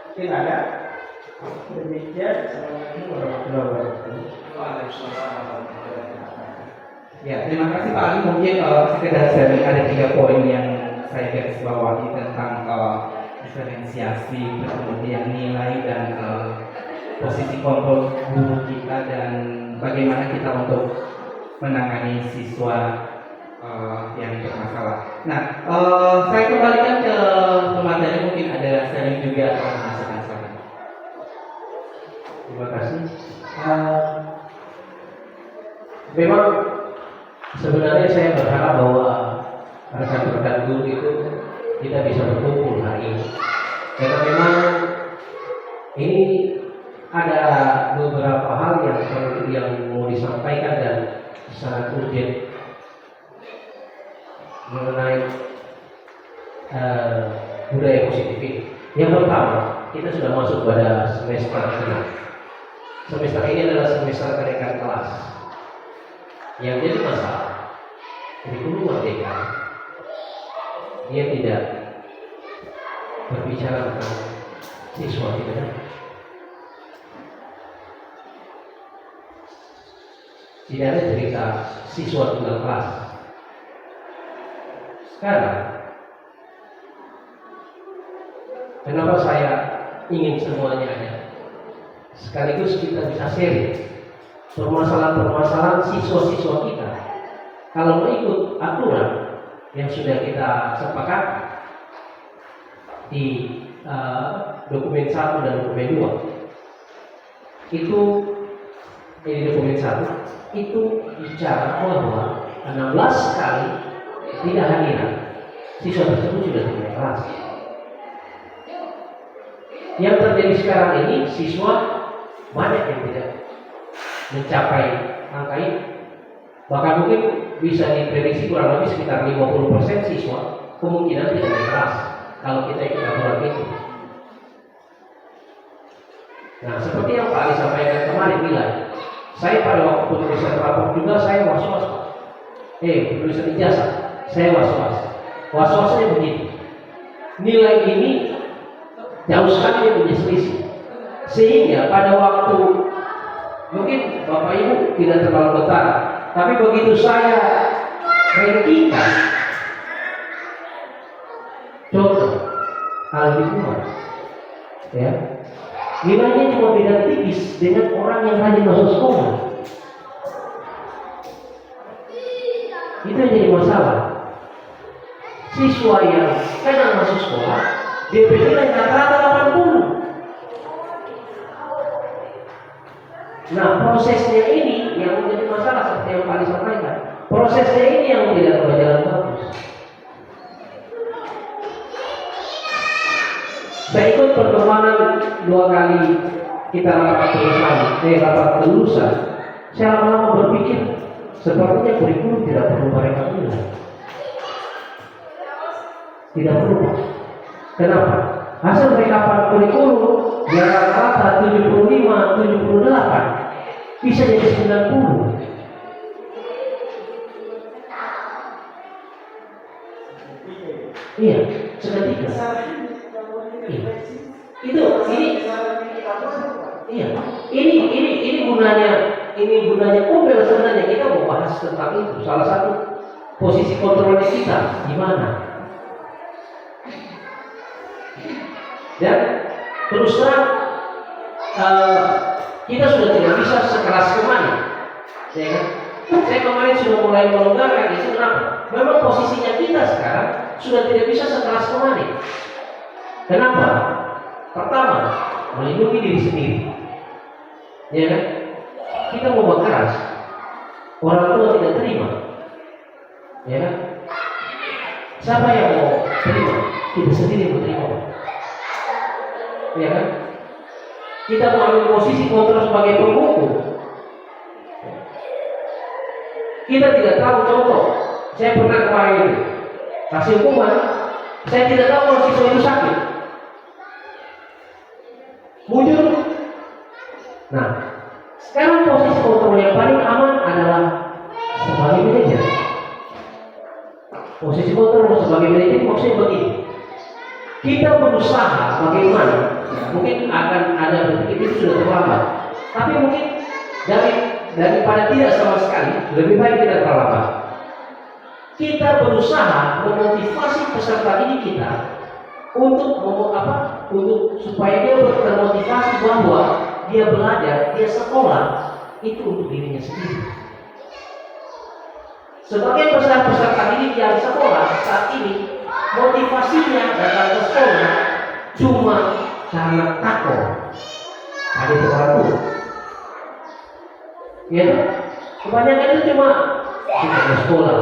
Mungkin ada. Demikian. Assalamualaikum warahmatullahi wabarakatuh. Ya, terima kasih Pak Ali. Mungkin sekedar sharing ada 3 poin yang saya garis bawahi tentang diferensiasi, kemudian nilai dan posisi kontrol guru kita dan bagaimana kita untuk menangani siswa yang bermasalah. Nah, saya kembalikan ke pemateri, mungkin ada sharing juga masukan. Terima kasih. Memang sebenarnya saya berharap bahwa rekan-rekan guru itu kita bisa berkumpul hari ini. Karena memang ini ada beberapa hal yang mau disampaikan dan sangat urgent mengenai budaya positif ini. Yang pertama, kita sudah masuk pada semester ini. Semester ini adalah semester kenaikan kelas. Yang jadi masalah, kurikulum merdeka, dia tidak berbicara tentang siswa tidak. Tidak ada cerita siswa tunggal kelas. Sekarang, kenapa saya ingin semuanya ada? Sekaligus kita bisa share permasalahan-permasalahan siswa-siswa kita. Kalau mau ikut aturan yang sudah kita sepakati di dokumen 1 dan dokumen 2, itu di dokumen 1 itu bicara bahwa 16 kali tidak hadiran siswa tersebut sudah tidak kelas. Yang terjadi sekarang ini siswa banyak yang tidak mencapai angka ini, bahkan mungkin bisa diprediksi kurang lebih sekitar 50% siswa kemungkinan tidak naik kelas kalau kita ikut aturan itu. Nah, seperti yang Pak Ali sampaikan kemarin bilang, saya pada waktu penulisan rapor juga saya was-was. Penulisan ijazah saya was-was. Was-wasnya begini, nilai ini jauh sekali punya selisih, sehingga pada waktu mungkin Bapak Ibu tidak terlalu betah, tapi begitu saya rankingkan, contoh Al-Bid'ah, ya, nilainya cuma beda tipis dengan orang yang rajin masuk sekolah. Itu yang jadi masalah. Siswa yang kadang masuk sekolah, DP nilai rata-rata 80. Nah, prosesnya ini yang menjadi masalah seperti yang Pak Ali sampaikan. Prosesnya ini yang tidak berjalan bagus. Saya ikut perkembangan 2 kali kita rapat kelulusan, saya lama-lama berpikir sepertinya kurikulum tidak perlu mereka bilang. Tidak perlu. Kenapa? Hasil rekapan kurikulum yang rata-rata 75, 78 bisa jadi 90. Iya, seketika. Iya. Ini gunanya Kumpel sebenarnya. Kita mau bahas tentang itu. Salah satu posisi kontrolnya kita di mana. Dan terus terang kita sudah tidak bisa sekeras kemarin. Ya kan? Saya kemarin sudah mulai melonggarkan itu kenapa? Memang posisinya kita sekarang sudah tidak bisa sekeras kemarin. Kenapa? Pertama, melindungi diri sendiri. Ya kan? Kita mau berkeras, orang tua tidak terima. Ya kan? Siapa yang mau terima? Kita sendiri mau terima. Ya kan? Kita mau ambil posisi kontrol sebagai penghukum. Kita tidak tahu contoh. Saya pernah kemarin itu kasih hukuman. Saya tidak tahu kalau siswa itu sakit. Muncul. Nah, sekarang posisi kontrol yang paling aman adalah sebagai manajer. Posisi kontrol sebagai manajer maksudnya begini. Kita berusaha bagaimana, mungkin akan ada berpikir itu sudah terlambat. Tapi mungkin daripada tidak sama sekali, lebih baik kita terlambat. Kita berusaha memotivasi peserta didik kita untuk supaya dia termotivasi bahwa dia belajar, dia sekolah itu untuk dirinya sendiri. Sebagai peserta didik yang sekolah saat ini, motivasinya datang ke sekolah cuma karena takut ada orang tua. Ya, kebanyakan itu cuma ke sekolah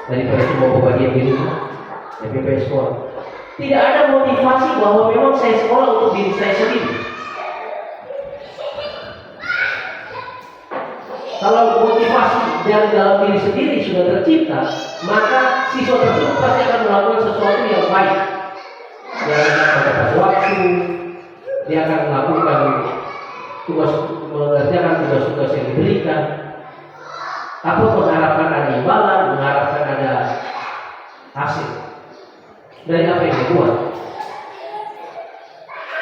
daripada cuma bawa dia di rumah, lebih sekolah. Tidak ada motivasi bahwa memang saya sekolah untuk diri saya sendiri. Kalau motivasi dari dalam diri sendiri sudah tercipta, maka siswa tersebut pasti akan melakukan sesuatu yang baik. Dia akan tepat waktu, dia akan mengerjakan tugas-tugas yang diberikan. Apa mengharapkan ada imbalan, mengharapkan ada hasil dari apa yang dibuat.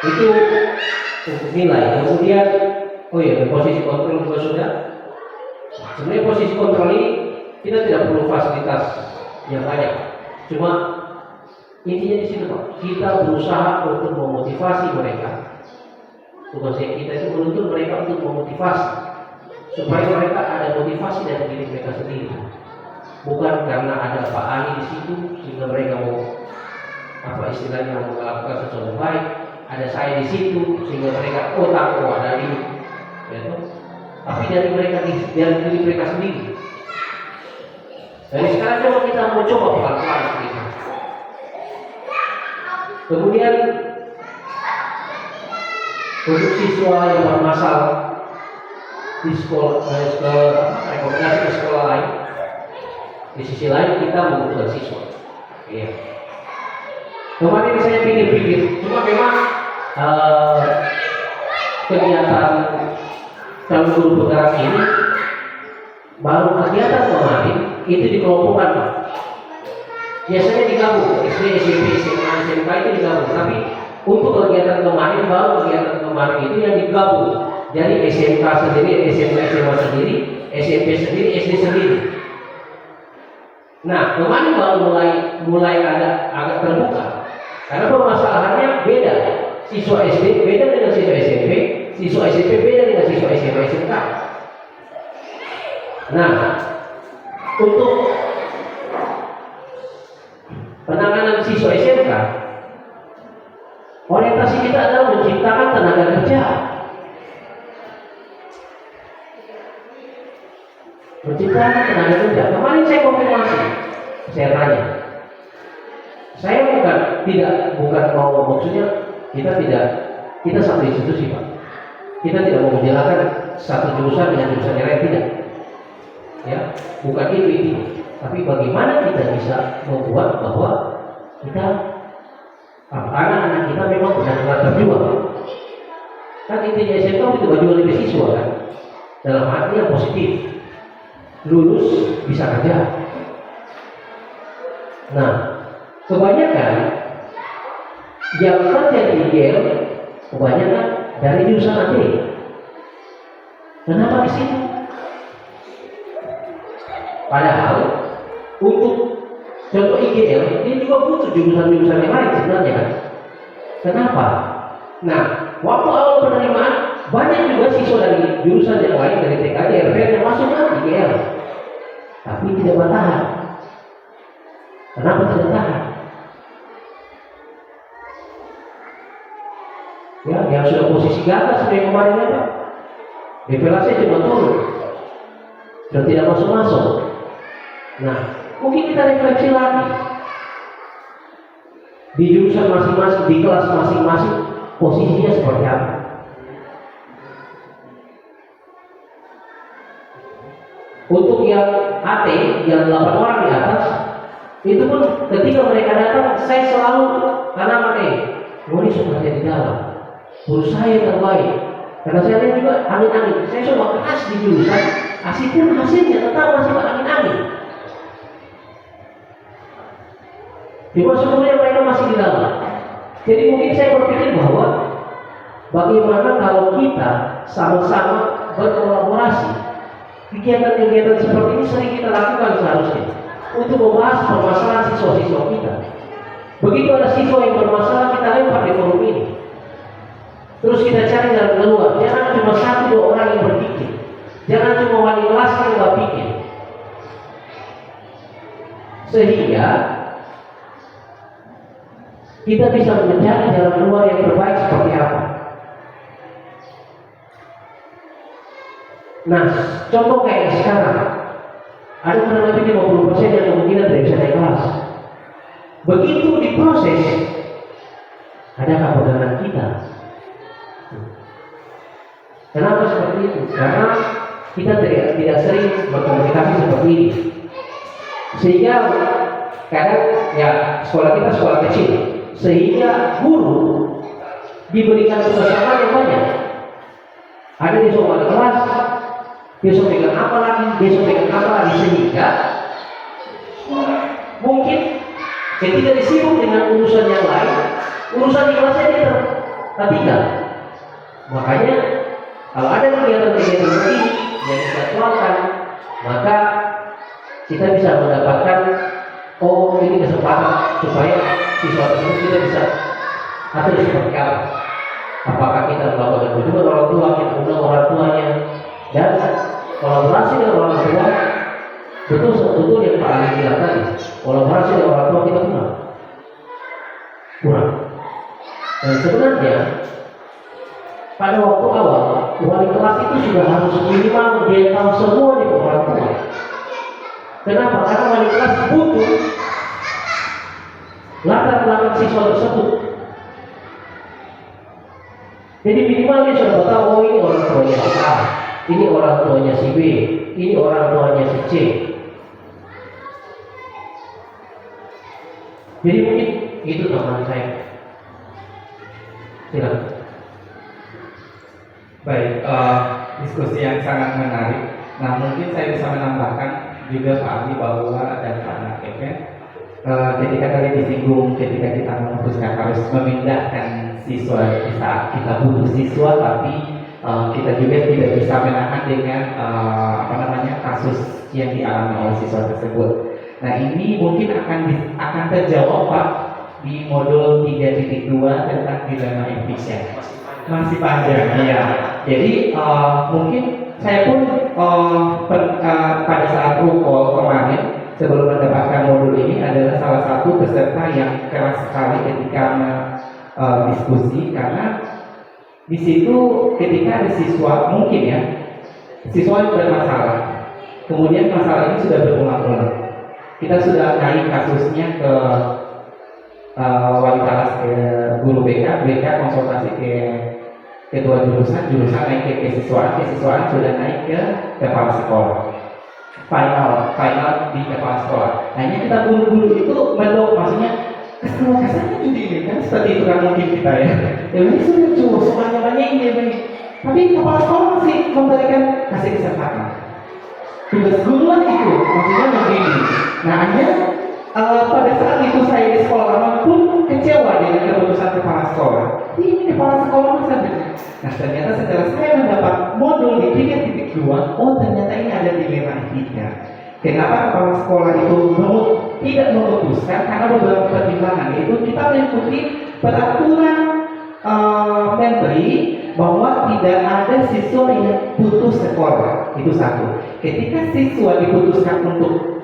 Itu untuk nilai. Kemudian, posisi kontrol juga sudah. Sebenarnya posisi kontrol ini kita tidak perlu fasilitas yang banyak. Cuma intinya di situ, Pak. Kita berusaha untuk memotivasi mereka. Tugasnya kita itu menuntut mereka untuk memotivasi supaya mereka ada motivasi dari diri mereka sendiri. Bukan karena ada Pak Ali di situ sehingga mereka mau melakukan sesuatu baik. Ada saya di situ sehingga mereka takut ada ini. Ya, tapi dari diri mereka sendiri. Dari sekarang coba kita mau coba pelan-pelan gitu. Kemudian untuk siswa yang bermasalah di rekomendasi ke sekolah lain, di sisi lain kita membutuhkan siswa. Iya. Kemarin saya pikir-pikir, cuma memang kegiatan kalau guru bergerak ini baru kegiatan kemarin itu dikelompokkan, Pak. Biasanya digabung, SD, SMP, SMA, SMK itu digabung. Tapi untuk kegiatan kemarin itu yang digabung. Jadi SMK sendiri, SMA sendiri, SMP sendiri, SD sendiri. Nah, kemarin baru mulai agak terbuka. Karena permasalahannya beda. Siswa SD beda dengan siswa SMP, siswa SMP beda dengan siswa SMA, SMK. Nah, untuk penanganan siswa SMK, orientasi kita adalah menciptakan tenaga kerja. Menciptakan tenaga kerja. Kemarin saya konfirmasi, saya tanya. Saya bukan mau maksudnya kita tidak Kita satu institusi Pak. Kita tidak mau menjalankan satu jurusan dengan jurusan yang lain, tidak. Ya, bukan itu intinya. Tapi bagaimana kita bisa membuat bahwa kita anak-anak kita memang benar-benar berjuang. Kan intinya SMK itu berjuang lebih siswa kan. Dalam arti yang positif, lulus bisa kerja. Nah, kebanyakan yang kerja di IGL kebanyakan dari jurusan AT. Kenapa di situ? Padahal untuk contoh IGL ini juga butuh jurusan-jurusan yang lain sebenarnya kan. Kenapa? Nah, waktu awal penerimaan banyak juga siswa dari jurusan yang lain dari TKJ, RPN yang masuk ke IGL, tapi tidak bertahan. Kenapa tidak tahan? Ya, yang sudah posisi gagas seperti kemarin ya Pak, DPLC cuma turun, sudah tidak masuk-masuk. Nah, mungkin kita refleksi lagi di jurusan masing-masing, di kelas masing-masing, posisinya seperti apa? Untuk yang AT, yang 8 orang di atas, itu pun ketika mereka datang, saya selalu tanam mau ini sudah di dalam. Berusaha yang terbaik, karena saya lihat juga angin-angin. Saya coba keras di jurusan, hasilnya tetap masih angin-angin. Cuma sebenarnya mereka masih di dalam. Jadi mungkin saya berpikir bahwa bagaimana kalau kita sama-sama berkolaborasi, kegiatan-kegiatan seperti ini sering kita lakukan seharusnya untuk membahas permasalahan siswa-siswa kita. Begitu ada siswa yang bermasalah, kita lempar di forum ini. Terus kita cari jalan keluar. Jangan cuma 1-2 orang yang berpikir. Jangan cuma wali kelas yang berpikir. Sehingga kita bisa mencari jalan keluar yang terbaik seperti apa. Nah, contoh kayak sekarang, ada kurang lebih 50% yang kemungkinan tidak bisa naik kelas. Begitu diproses, adakah pegangan kita? Kenapa seperti itu? Karena kita tidak sering berkomunikasi seperti ini. Sehingga kadang ya sekolah kita sekolah kecil, sehingga guru diberikan tugas yang banyak. Ada di soal kelas, besok pegang apa lagi, besok pegang apa lagi, sehingga mungkin ketika disibuk dengan urusan yang lain, urusan di kelasnya dia tertinggal. Makanya kalau ada kegiatan-kegiatan begini yang kita keluarkan, maka kita bisa mendapatkan ini kesempatan supaya siswa tersebut kita bisa atur seperti apa. Apakah kita melakukan kunjungan orang tua, kita undang orang tuanya, dan kolaborasi dengan orang tua. Betul yang Pak Ali bilang tadi, kolaborasi dengan orang tua kita kurang. Dan sebenarnya pada waktu awal, wali kelas itu sudah harus minimal dia tahu semua di orang tua. Kenapa? Karena wali kelas butuh latar belakang siswa tersebut. Jadi minimal dia sudah tahu, oh ini orang tuanya si A, ini orang tuanya si B, ini orang tuanya si C. Jadi mungkin itu teman saya. Silakan. Baik, diskusi yang sangat menarik. Nah, mungkin saya bisa menambahkan juga Pak Ali bahwa dan Pak Nakep ketika tadi disinggung ketika kita memutuskan harus memindahkan siswa di saat kita butuh siswa, tapi kita juga tidak bisa menahan dengan kasus yang dialami oleh siswa tersebut. Nah, ini mungkin akan terjawab Pak di modul 3.2 tentang dilema efisien. Masih panjang, ya. Jadi mungkin saya pun pada saat ruko kemarin sebelum mendapatkan modul ini adalah salah satu peserta yang keras sekali ketika diskusi, karena di situ ketika ada siswa mungkin ya siswa yang bermasalah, kemudian masalah ini sudah berulang-ulang. Kita sudah naik kasusnya ke wali kelas ke guru BK konsultasi ke kedua jurusan naik ke kesiswaan sudah naik ke kepala sekolah. Final di kepala sekolah. Hanya kita guru-guru itu maksudnya kesannya ini kan seperti itu kan mungkin kita ya. Ini sudah cukup semuanya ini. Tapi kepala sekolah masih memberikan kasih kesempatan. Tugas guru lah itu, maksudnya begini. Nah hanya pada saat itu saya di sekolah lama pun kecewa dengan keputusan kepala sekolah. Ini kepala sekolah masa benar. Nah ternyata setelah saya mendapat modul di 3.2, oh ternyata ini ada dilema etika. Kenapa kepala sekolah itu tidak memutuskan? Karena beberapa pertimbangan, yaitu kita mengikuti peraturan Menteri bahwa tidak ada siswa yang putus sekolah. Itu satu. Ketika siswa diputuskan untuk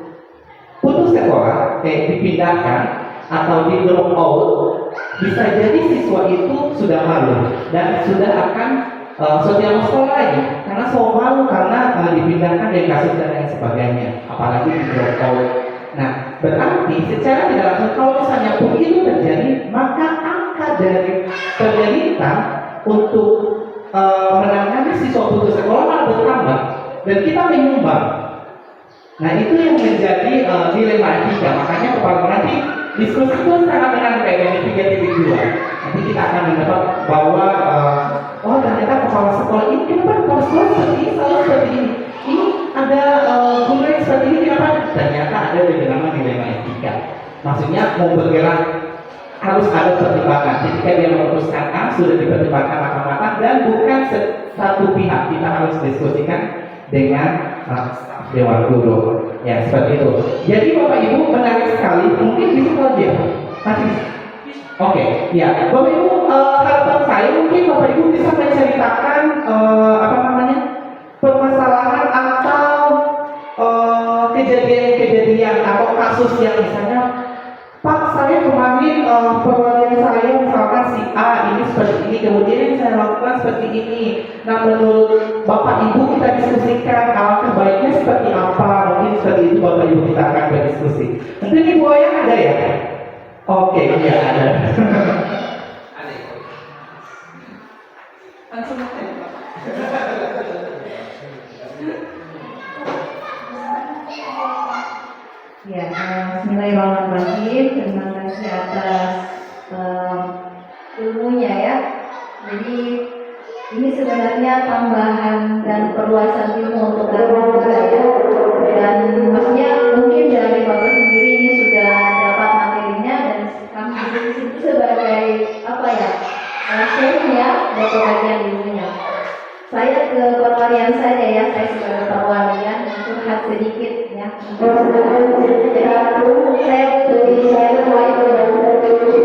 putus sekolah, dipindahkan atau di drop out, bisa jadi siswa itu sudah malu dan sudah akan sudah sekolah lagi karena malu karena dipindahkan dari kasus dan lain sebagainya, apalagi di drop out. Nah, berarti secara tidak langsung kalau misalnya pun itu terjadi, maka angka dari pemerintah untuk menangani siswa putus sekolah malah bertambah dan kita menyumbang. Nah itu yang menjadi dilema etika. Makanya kepala nanti diskusi itu sangat menarik kayak di 3.2. Nanti kita akan mendapat bahwa oh ternyata kepala sekolah ini kenapa kepala sekolah seperti ini selalu seperti ini. Ini ada guru yang seperti ini kenapa? Ternyata ada yang nama dilema etika. Maksudnya mau bergerak harus ada pertimbangan. Ketika dia memutuskan A sudah dipertimbangkan matang-matang dan bukan satu pihak. Kita harus diskusikan dengan Dewan Guru, ya seperti itu. Jadi Bapak Ibu menarik sekali, mungkin bisa saja masih bisa. Oke, ya Bapak Ibu, harapan saya mungkin Bapak Ibu bisa menceritakan permasalahan atau kejadian atau kasus yang misalnya Pak, saya kemarin perwalian saya misalkan si A ini seperti ini, kemudian yang saya lakukan seperti ini. Nah, menurut Bapak Ibu kita diskusikan alangkah baiknya seperti apa? Mungkin seperti itu Bapak Ibu kita akan berdiskusi. Mungkin Ibu Ayah ada ya? Oke, iya ada. Langsung Ya, bismillahirrahmanirrahim. Terima kasih atas ilmunya ya. Jadi ini sebenarnya tambahan dan perluasan ilmu untuk kami juga ya. Dan maksudnya mungkin dari Bapak sendiri ini sudah dapat materinya dan kami di situ sebagai apa ya, sharing ya, buat bagian ilmunya. Saya ke perwalian saja ya, saya sebagai perwalian curhat sedikit ya. Saya butuh di-share bahwa itu saya juga jadi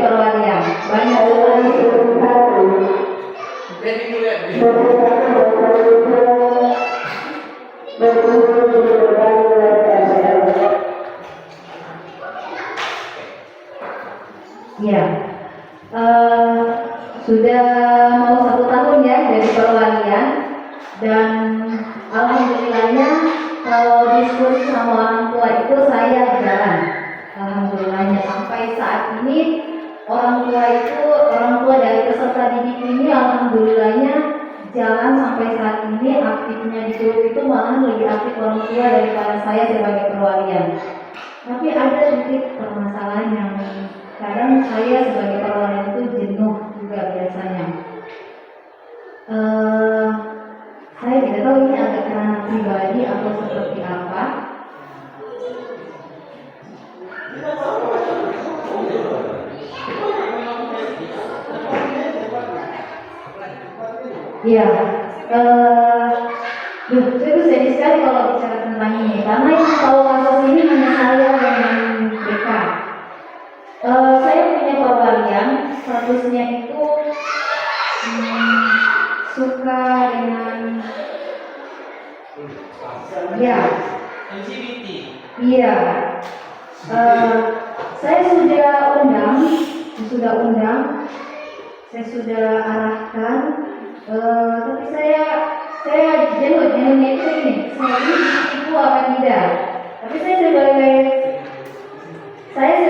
perwalian banyak ya. Sudah mau 1 tahun ya dari perwalian dan alhamdulillahnya kalau diskusi sama orang tua itu saya jalan. Alhamdulillahnya sampai saat ini orang tua dari peserta didik ini alhamdulillahnya jalan sampai saat ini, aktifnya di grup itu malah lebih aktif orang tua daripada saya sebagai perwalian. Tapi ada sedikit permasalahan yang kadang saya sebagai perwalian itu jenuh juga biasanya. Saya tidak tahu ini agak karena pribadi atau seperti apa. Iya, itu sedih sekali kalau bicara tentang ini, karena yang tahu kasus ini hanya saya dengan BK. Saya punya perwalian, statusnya itu suka dengan ya, iya. Saya sudah undang, saya sudah arahkan, tapi saya jenuhnya itu ini, saya ini ibu apa tidak? Tapi saya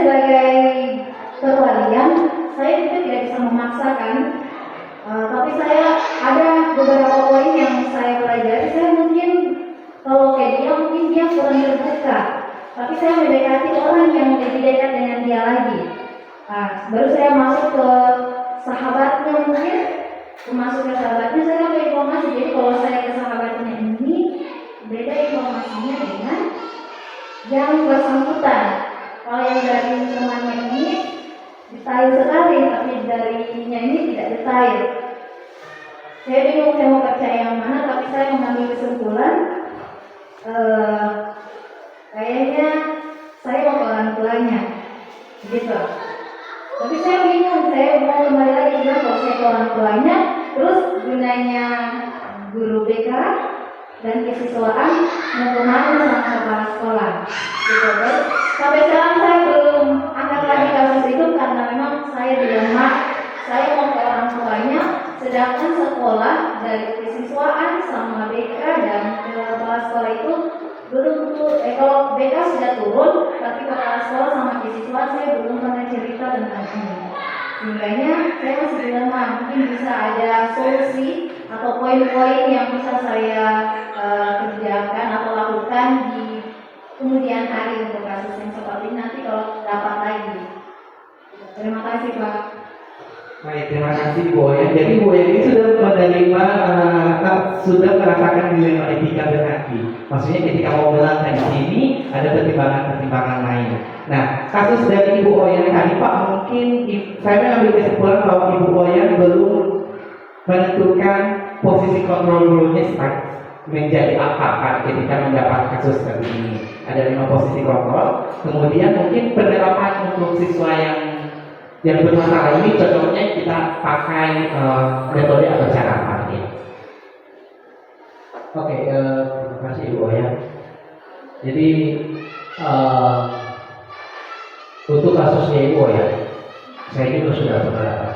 sebagai perwalian, saya juga tidak bisa memaksakan. Tapi saya ada beberapa poin yang saya pelajari. Saya mungkin kalau kayak dia mungkin dia kurang terbuka. Tapi saya mendekati orang yang lebih dekat dengan dia lagi. Baru saya masuk ke sahabatnya mungkin. Masuk ke sahabatnya saya dapat informasi. Jadi kalau saya ke sahabatnya ini beda informasinya dengan yang bersangkutan. Kalau yang dari temannya ini detail sekali, tapi darinya ini tidak detail. Saya bingung saya mau percaya yang mana, tapi saya mengambil kesimpulan kayaknya saya mau ke orang tuanya, gitu. Tapi saya bingung, saya mau kembali lagi bilang kalau saya ke orang tuanya, terus gunanya guru BK dan kesiswaan mau kemana sama kepala sekolah, gitu. Terus sampai sekarang saya belum angkat lagi kasus itu karena memang saya dilema. Saya mau ke orang tuanya, sedangkan sekolah dari kesiswaan sama BK dan kepala sekolah itu belum kalau BK sudah turun, tapi kepala sekolah sama kesiswaan saya belum pernah cerita tentang ini. Sebenarnya saya masih dilema, mungkin bisa ada solusi atau poin-poin yang bisa saya kerjakan atau lakukan di kemudian hari untuk kasus yang seperti ini nanti kalau dapat lagi. Terima kasih Pak. Baik, terima kasih Bu Oyen. Jadi Bu Oyen ini sudah menerima, sudah merasakan dilema etika dan hati. Maksudnya ketika mau melangkah di sini ada pertimbangan-pertimbangan lain. Nah, kasus dari Ibu Oyen tadi Pak, mungkin saya mengambil kesimpulan bahwa Ibu Oyen belum menentukan posisi kontrol dulunya menjadi apa ketika mendapat kasus seperti ini. Ada 5 posisi kontrol. Kemudian mungkin penerapan untuk siswa yang bermasalah ini contohnya kita pakai metode atau cara apa ya? Oke, terima kasih Ibu Oyen. Jadi untuk kasusnya Ibu Oyen, saya juga sudah pernah dapat.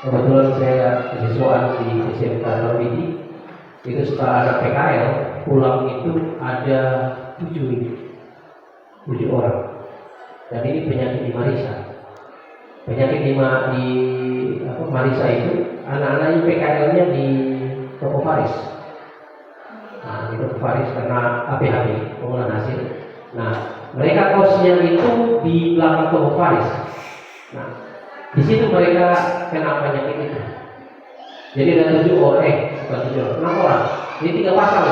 Kebetulan saya siswaan di SMK Tarbidi, itu setelah ada PKL pulang itu ada 7 orang. Dan ini penyakit di Marisa. Penyakit di Marisa itu anak-anaknya PKL-nya di Toko Faris. Nah, di Toko Faris karena APHB, pengolahan hasil. Nah, mereka kosnya itu di belakang Toko Faris. Nah, di situ mereka kena penyakit itu. Jadi ada 7 orang, bukan 7 orang, 6 orang. Ini 3 pasang.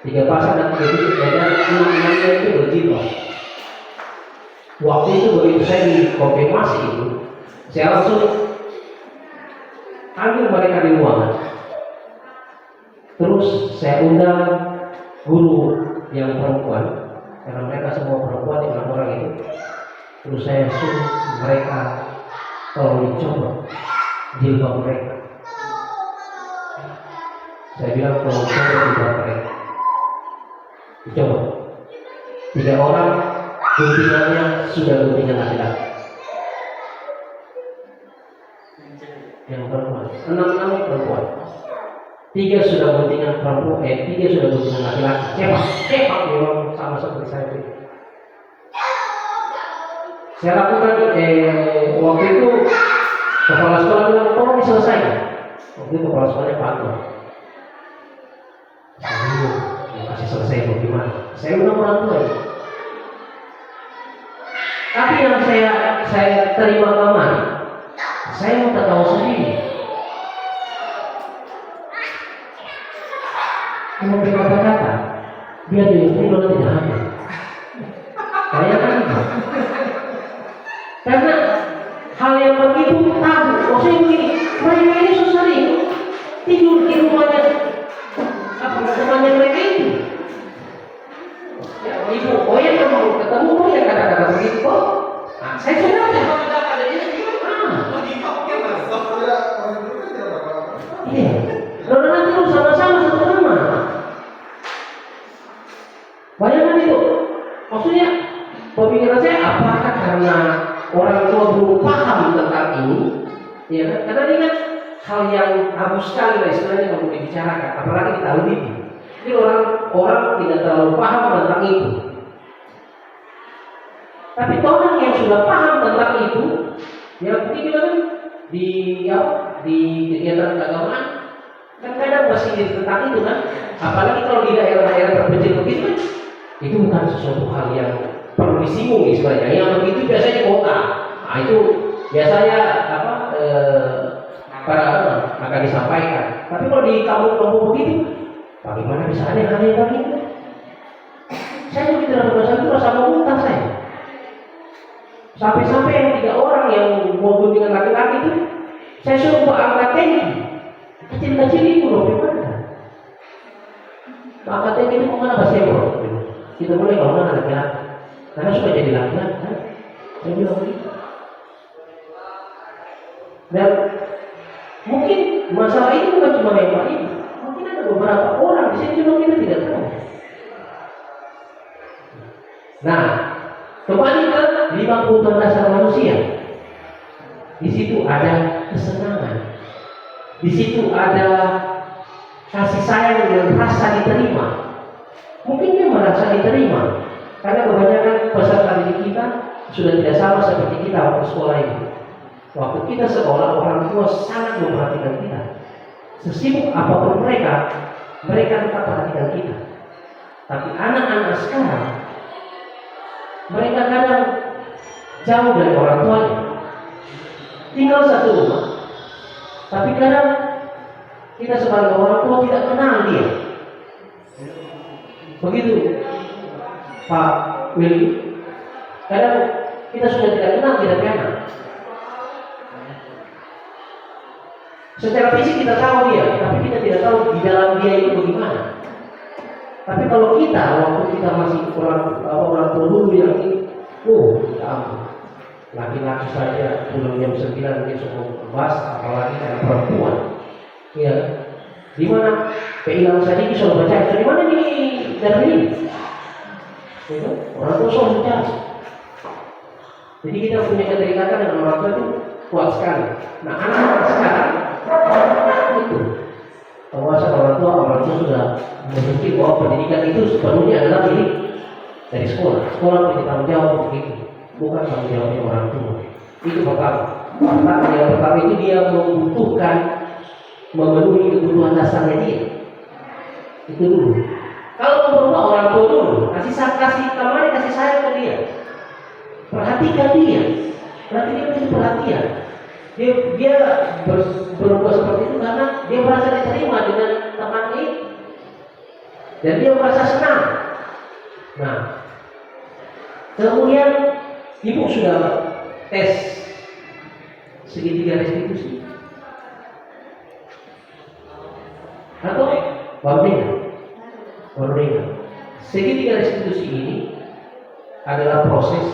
3 pasang dan 3 titik, dan 6-nya itu berjiwa. Waktu itu begitu saya dikonfirmasi itu, saya langsung ambil mereka di ruangan. Terus saya undang guru yang perempuan, karena mereka semua perempuan yang 6 orang itu. Terus saya suruh mereka tolong dicoba jilbab mereka. Saya bilang tolong coba jilbab mereka. Dicoba. 3 orang guntingannya sudah guntingan laki-laki. Yang perempuan, 6 perempuan. 3 sudah guntingan perempuan, 3 sudah guntingan laki-laki. Cepat memang sama seperti saya itu. Saya lakukan waktu itu kepala sekolah bilang tolong diselesaikan. Waktu itu kepala sekolahnya Pak Anwar. Saya kasih selesai bagaimana? Saya undang orang tua. Tapi yang saya terima kemarin, saya mau tahu sendiri. Mau berkata-kata, dia terima tidak ada. Saya kan karena hal yang begitu tabu. Maksudnya begini, mereka ini sering tidur di rumahnya temannya mereka itu. Ya, Ibu Oyen kalau ketemu ya kata-kata begitu kok. Nah, saya sudah ada. Iya. Lalu nanti lu sama-sama satu nama. Bayangkan itu. Maksudnya pemikiran saya apakah karena orang tua belum paham tentang ini? Ya kan? Karena ini kan hal yang abu sekali lah istilahnya kalau dibicarakan, apalagi di tahun ini. Jadi orang tidak terlalu paham tentang itu. Tapi orang yang sudah paham tentang itu, ya mungkin juga kan di kegiatan keagamaan kan kadang masih tentang itu kan. Apalagi kalau di daerah-daerah terpencil begitu kan, itu bukan sesuatu hal yang perlu disinggung istilahnya. Yang begitu biasanya kota. Nah itu biasanya akan disampaikan. Tapi kalau di kampung-kampung begitu, bagaimana bisa aneh-aneh begitu? Saya begitu dalam bahasa itu rasa memuntah saya. Sampai-sampai yang 3 orang yang mobil dengan laki-laki itu, saya suruh angkat tangki. Kecil-kecil itu loh, bagaimana? Angkat tangki itu kemana bahasa bro? Kita boleh kalau mana laki-laki, karena suka jadi laki-laki kan? Saya bilang begitu. Dan mungkin masalah ini bukan cuma yang Pak ini, mungkin ada beberapa orang di sini cuma kita tidak tahu. Nah, kembali ke 5 kebutuhan dasar manusia. Di situ ada kesenangan, di situ ada kasih sayang dan rasa diterima. Mungkin dia merasa diterima karena kebanyakan peserta didik kita sudah tidak sama seperti kita waktu sekolah ini. Waktu kita sekolah, orang tua sangat memperhatikan kita. Sesibuk apapun mereka tetap perhatikan kita. Tapi anak-anak sekarang, mereka kadang jauh dari orang tuanya, tinggal satu rumah, tapi kadang kita sebagai orang tua tidak kenal dia. Begitu Pak Willy, kadang kita sudah tidak kenal tidak anak. Secara fisik kita tahu dia, tapi kita tidak tahu di dalam dia itu bagaimana. Tapi kalau kita waktu kita masih orang tua dulu yang ini, laki-laki saja pulang jam 9 besok mau bebas, apalagi ada perempuan. Ya, di mana kehilangan saja ini selalu baca. Di mana nih dari ini? Orang tua selalu baca. Jadi kita punya keterikatan dengan orang tua itu kuat sekali. Nah, anak-anak sekarang itu penguasa orang tua sudah berpikir bahwa pendidikan itu sepenuhnya adalah milik dari sekolah. Sekolah punya tanggung jawab begitu, bukan tanggung jawabnya orang tua. Itu pertama. Yang pertama itu dia membutuhkan memenuhi kebutuhan dasarnya dia. Itu dulu. Kalau merubah orang tua dulu, kasih sayang ke dia, perhatikan dia, berarti dia mesti perhatian. Dia berubah seperti itu karena dia merasa diterima dengan teman ini dan dia merasa senang. Nah, kemudian ibu sudah tes segitiga restitusi atau baru dengar. Segitiga restitusi ini adalah proses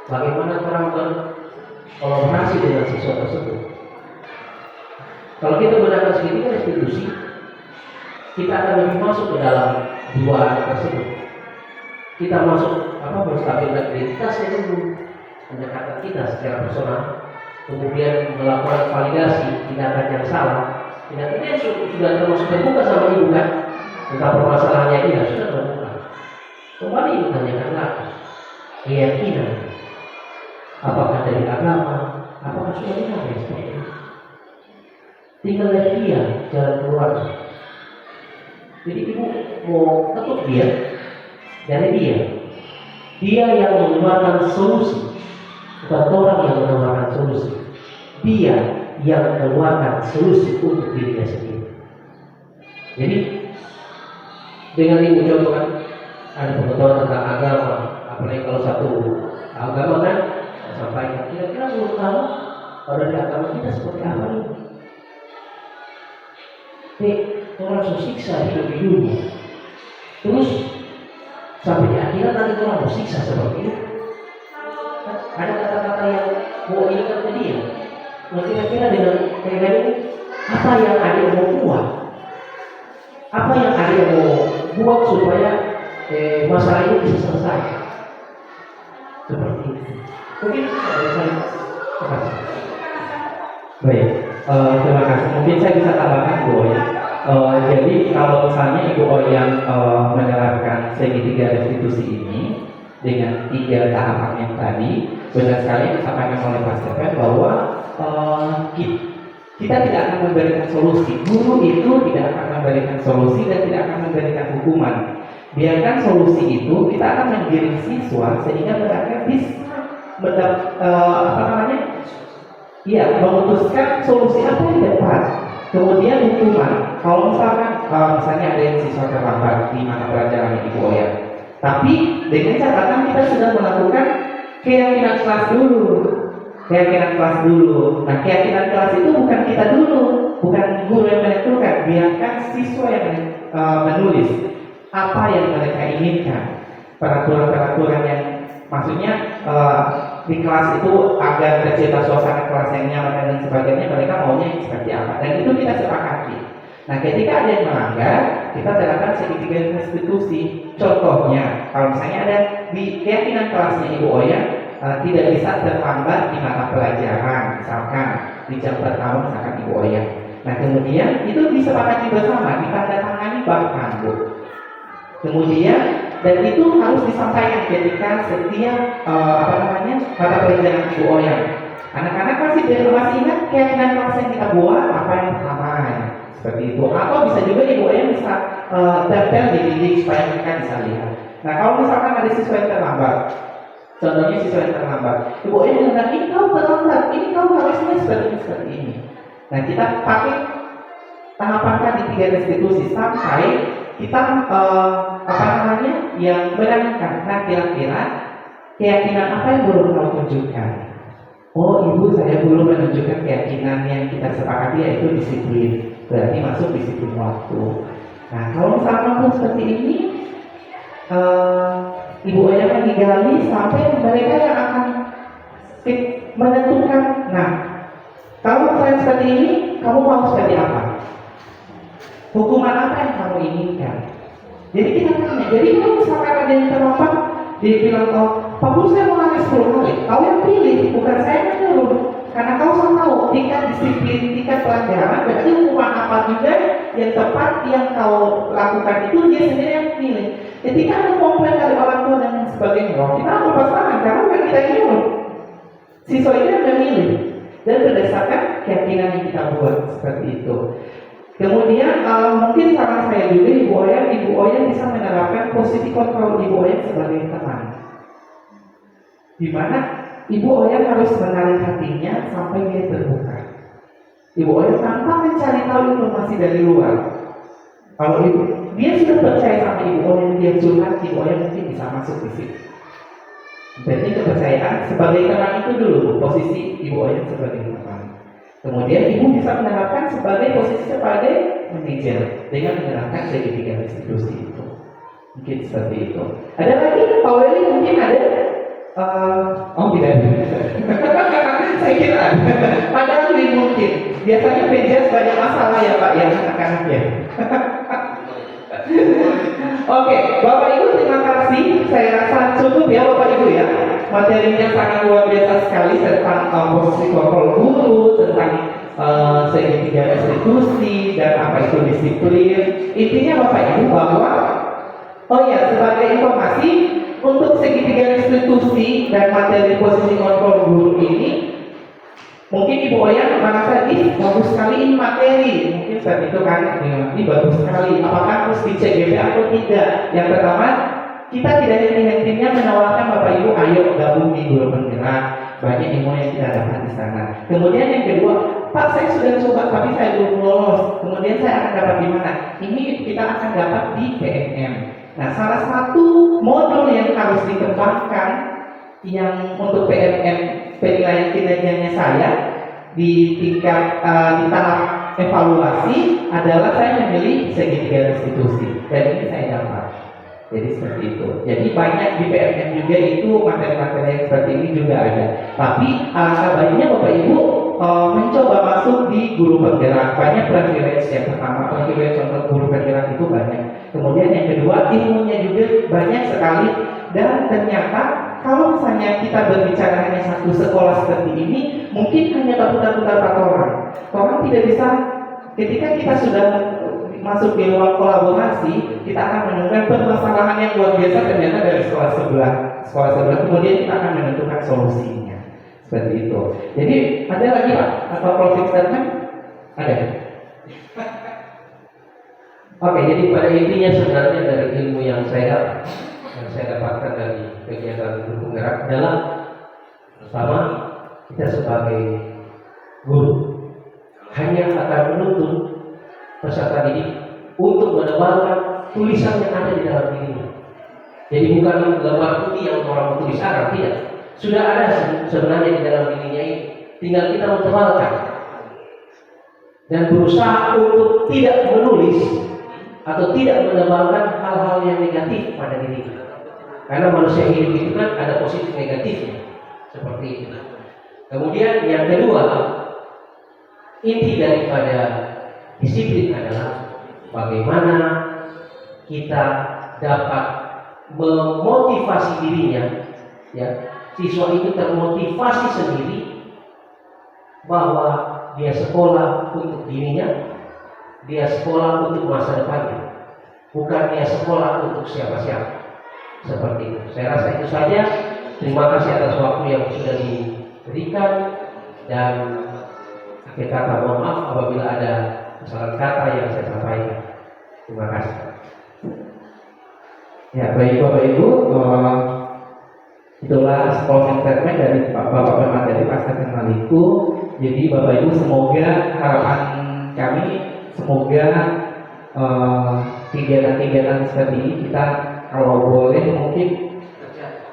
bagaimana orang berkolaborasi dengan siswa tersebut. Kalau kita menggunakan segitiga restitusi, kita akan lebih masuk ke dalam 2 anak tersebut. Kita masuk menstabilkan identitasnya dulu, pendekatan kita secara personal, kemudian melakukan validasi tindakan yang salah. Tindakannya sudah termasuk terbuka sama ibu kan, tentang permasalahannya dia sudah terbuka. Kembali ibu tanyakan lagi keyakinan, apakah dari agama, apakah sudah benar ya seperti itu. Tinggal dari dia jalan keluar. Jadi ibu mau ketuk dia dari dia yang mengeluarkan solusi, bukan orang yang menawarkan solusi. Dia yang mengeluarkan solusi untuk dirinya sendiri. Jadi dengan ibu contohkan ada pengetahuan tentang agama, apalagi kalau satu agama kan sampaikan kira-kira menurut kamu kalau dari agama kita seperti apa ini? Orang siksa hidup di dunia, terus sampai di akhirat nanti orang siksa seperti itu. Ada kata-kata yang mau ingat ke dia. Nah, kira-kira dengan kayak ini, apa yang ada mau buat? Apa yang ada mau buat supaya masalah ini bisa selesai? Seperti itu. Mungkin saya Baik, terima kasih. Mungkin saya bisa tambahkan Bu Oyan. Jadi kalau misalnya Ibu Oyan menerapkan segitiga restitusi ini, dengan 3 tahapan yang tadi. Benar sekali yang disampaikan oleh Pak Stephen bahwa kita tidak akan memberikan solusi. Guru itu tidak akan memberikan solusi dan tidak akan memberikan hukuman. Biarkan solusi itu kita akan menggiring siswa sehingga mereka bisa memutuskan solusi apa yang tepat. Kemudian hukuman. Kalau misalnya ada yang siswa terlambat di mata pelajaran Ibu Oya, tapi dengan catatan kita sudah melakukan keyakinan kelas dulu. Nah, keyakinan kelas itu bukan kita dulu, bukan guru yang menentukan. Biarkan siswa yang menulis apa yang mereka inginkan. Peraturan-peraturan yang maksudnya di kelas itu agar tercipta suasana kelas yang nyaman dan sebagainya, mereka maunya seperti apa, dan itu kita sepakati. Nah, ketika ada yang melanggar, kita terapkan segitiga restitusi. Contohnya, kalau misalnya ada di keyakinan kelasnya Ibu Oya tidak bisa terlambat di mata pelajaran, misalkan di jam pertama misalkan Ibu Oya. Nah, kemudian itu disepakati bersama, ditandatangani bahkan Bu. Kemudian dan itu harus disampaikan ketika setiap mata pelajaran Ibu Oya. Anak-anak masih ingat keyakinan kelas yang kita buat apa yang pertama seperti itu. Atau bisa juga Ibu Oya bisa tempel di dinding supaya mereka bisa lihat. Nah, kalau misalkan ada siswa yang terlambat, contohnya siswa yang terlambat, Ibu Oya bilang, ini kau terlambat, ini kau harusnya seperti ini. Nah, kita pakai tahapan di 3 restitusi sampai kita yang berangkat. Nah, kira-kira keyakinan apa yang belum kau tunjukkan? Oh, Ibu, saya belum menunjukkan keyakinan yang kita sepakati, yaitu disiplin. Berarti masuk disiplin waktu. Nah, kalau misalkan seperti ini, Ibu Oya akan digali sampai mereka yang akan menentukan. Nah, kalau saya seperti ini, kamu mau seperti apa? Hukuman apa yang kamu inginkan? Jadi kita tanya. Jadi kalau misalkan ada yang terlambat, dia bilang, Pak Guru, saya mau nanya 10 kali. Kau yang pilih, bukan saya yang nyuruh. Karena kau sudah tahu tingkat disiplin, tingkat pelajaran, berarti hukuman apa juga yang tepat yang kau lakukan itu dia sendiri yang pilih. Ketika ada komplain dari orang tua dan sebagainya, kita harus pastikan karena bukan kita yang nyuruh. Siswa itu yang memilih dan berdasarkan keyakinan yang kita buat seperti itu. Kemudian mungkin saran saya juga Ibu Oya bisa menerapkan posisi kontrol Ibu Oya sebagai teman. Di mana Ibu Oya harus menarik hatinya sampai dia terbuka. Ibu Oya tanpa mencari tahu informasi dari luar. Kalau dia sudah percaya sama Ibu Oya, dia curhat, Ibu Oya mungkin bisa masuk di situ. Jadi kepercayaan sebagai teman itu dulu, posisi Ibu Oya sebagai teman. Kemudian Ibu bisa menerapkan posisi sebagai manajer dengan menerapkan segitiga restitusi itu. Mungkin seperti itu. Ada lagi Pak Weli mungkin ada? Tidak. Saya kira ada. Padahal lebih mungkin. Biasanya PJS banyak masalah ya Pak, ya anak-anaknya. Oke, Bapak Ibu terima kasih. Saya rasa cukup ya Bapak Ibu ya. Materinya sangat luar biasa sekali tentang posisi kontrol guru, tentang segitiga restitusi dan apa itu disiplin. Intinya Bapak Ibu bahwa sebagai informasi untuk segitiga restitusi dan materi posisi kontrol guru ini, mungkin Ibu Oya merasa bagus sekali ini materi, mungkin seperti itu kan, ini bagus sekali. Apakah harus di CGB atau tidak? Yang pertama, kita tidak henti-hentinya menawarkan Bapak Ibu, ayo gabung di guru penggerak, banyak ilmu yang kita dapat di sana. Kemudian yang kedua, Pak saya sudah coba tapi saya belum lolos. Kemudian saya akan dapat di mana? Ini kita akan dapat di PNM. Nah, salah satu modul yang harus dikembangkan yang untuk PNM penilaian kinerjanya saya di tingkat di tahap evaluasi adalah saya memilih segitiga restitusi dan ini saya dapat. Jadi seperti itu. Jadi banyak di PNM juga itu materi-materi yang seperti ini juga ada. Tapi alangkah baiknya Bapak Ibu mencoba masuk di guru penggerak. Banyak privilege yang pertama, privilege untuk guru penggerak itu banyak. Kemudian yang kedua, ilmunya juga banyak sekali. Dan ternyata kalau misalnya kita berbicara hanya satu sekolah seperti ini, mungkin hanya berputar-putar 4 orang. Orang tidak bisa, ketika kita sudah masuk di ruang kolaborasi, kita akan menemukan permasalahan yang luar biasa ternyata dari sekolah sebelah. Sekolah sebelah kemudian kita akan menentukan solusinya. Seperti itu. Jadi ada lagi Pak atau closing statement? Ada. Oke, jadi pada intinya sebenarnya dari ilmu yang saya dapatkan dari kegiatan Dukung Gerak adalah pertama, kita sebagai guru hanya akan menuntun peserta didik untuk menebalkan tulisan yang ada di dalam dirinya. Jadi bukan lembar putih yang orang tulis Arab, tidak. Sudah ada sebenarnya di dalam dirinya ini, tinggal kita mentebalkan dan berusaha untuk tidak menulis atau tidak menebalkan hal-hal yang negatif pada diri kita. Karena manusia hidup itu kan ada positif negatifnya, seperti itu. Kemudian yang kedua, inti daripada disiplin adalah bagaimana kita dapat memotivasi dirinya, ya, siswa itu termotivasi sendiri bahwa dia sekolah untuk dirinya, dia sekolah untuk masa depannya, bukan dia sekolah untuk siapa-siapa. Seperti itu. Saya rasa itu saja. Terima kasih atas waktu yang sudah diberikan dan akhir kata mohon maaf apabila ada kesalahan kata yang saya sampaikan. Terima kasih. Ya, baik Bapak Ibu, itulah closing statement dari Bapak Pemateri Pak Stephen Maliku. Jadi Bapak Ibu, semoga harapan kami, semoga kegiatan-kegiatan seperti ini kita kalau boleh mungkin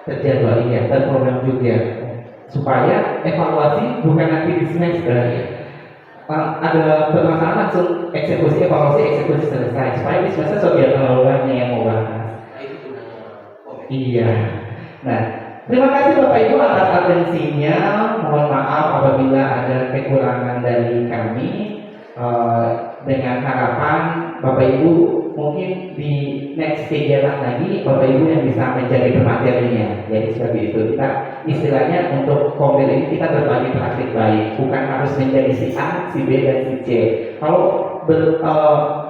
terjadwal ya, terprogram juga supaya evaluasi bukan nanti di semester ya. Ada permasalahan langsung eksekusi selesai supaya di semester sudah terlalu banyak yang mau bahas. Iya. Nah, terima kasih Bapak Ibu atas atensinya. Mohon maaf apabila ada kekurangan dari kami. Dengan harapan Bapak Ibu mungkin di next kegiatan lagi Bapak Ibu yang bisa menjadi pematerinya. Jadi seperti itu, kita istilahnya untuk komil ini kita berbagi praktik baik, bukan harus menjadi si A, si B dan si C. Kalau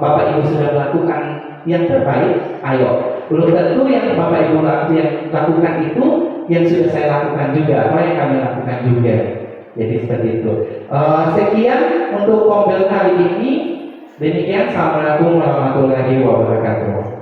Bapak Ibu sudah melakukan yang terbaik, ayo. Belum tentu yang Bapak Ibu yang lakukan itu yang sudah saya lakukan juga, atau yang kami lakukan juga. Jadi seperti itu. Sekian untuk komil kali ini. Demikian, assalamualaikum warahmatullahi wabarakatuh.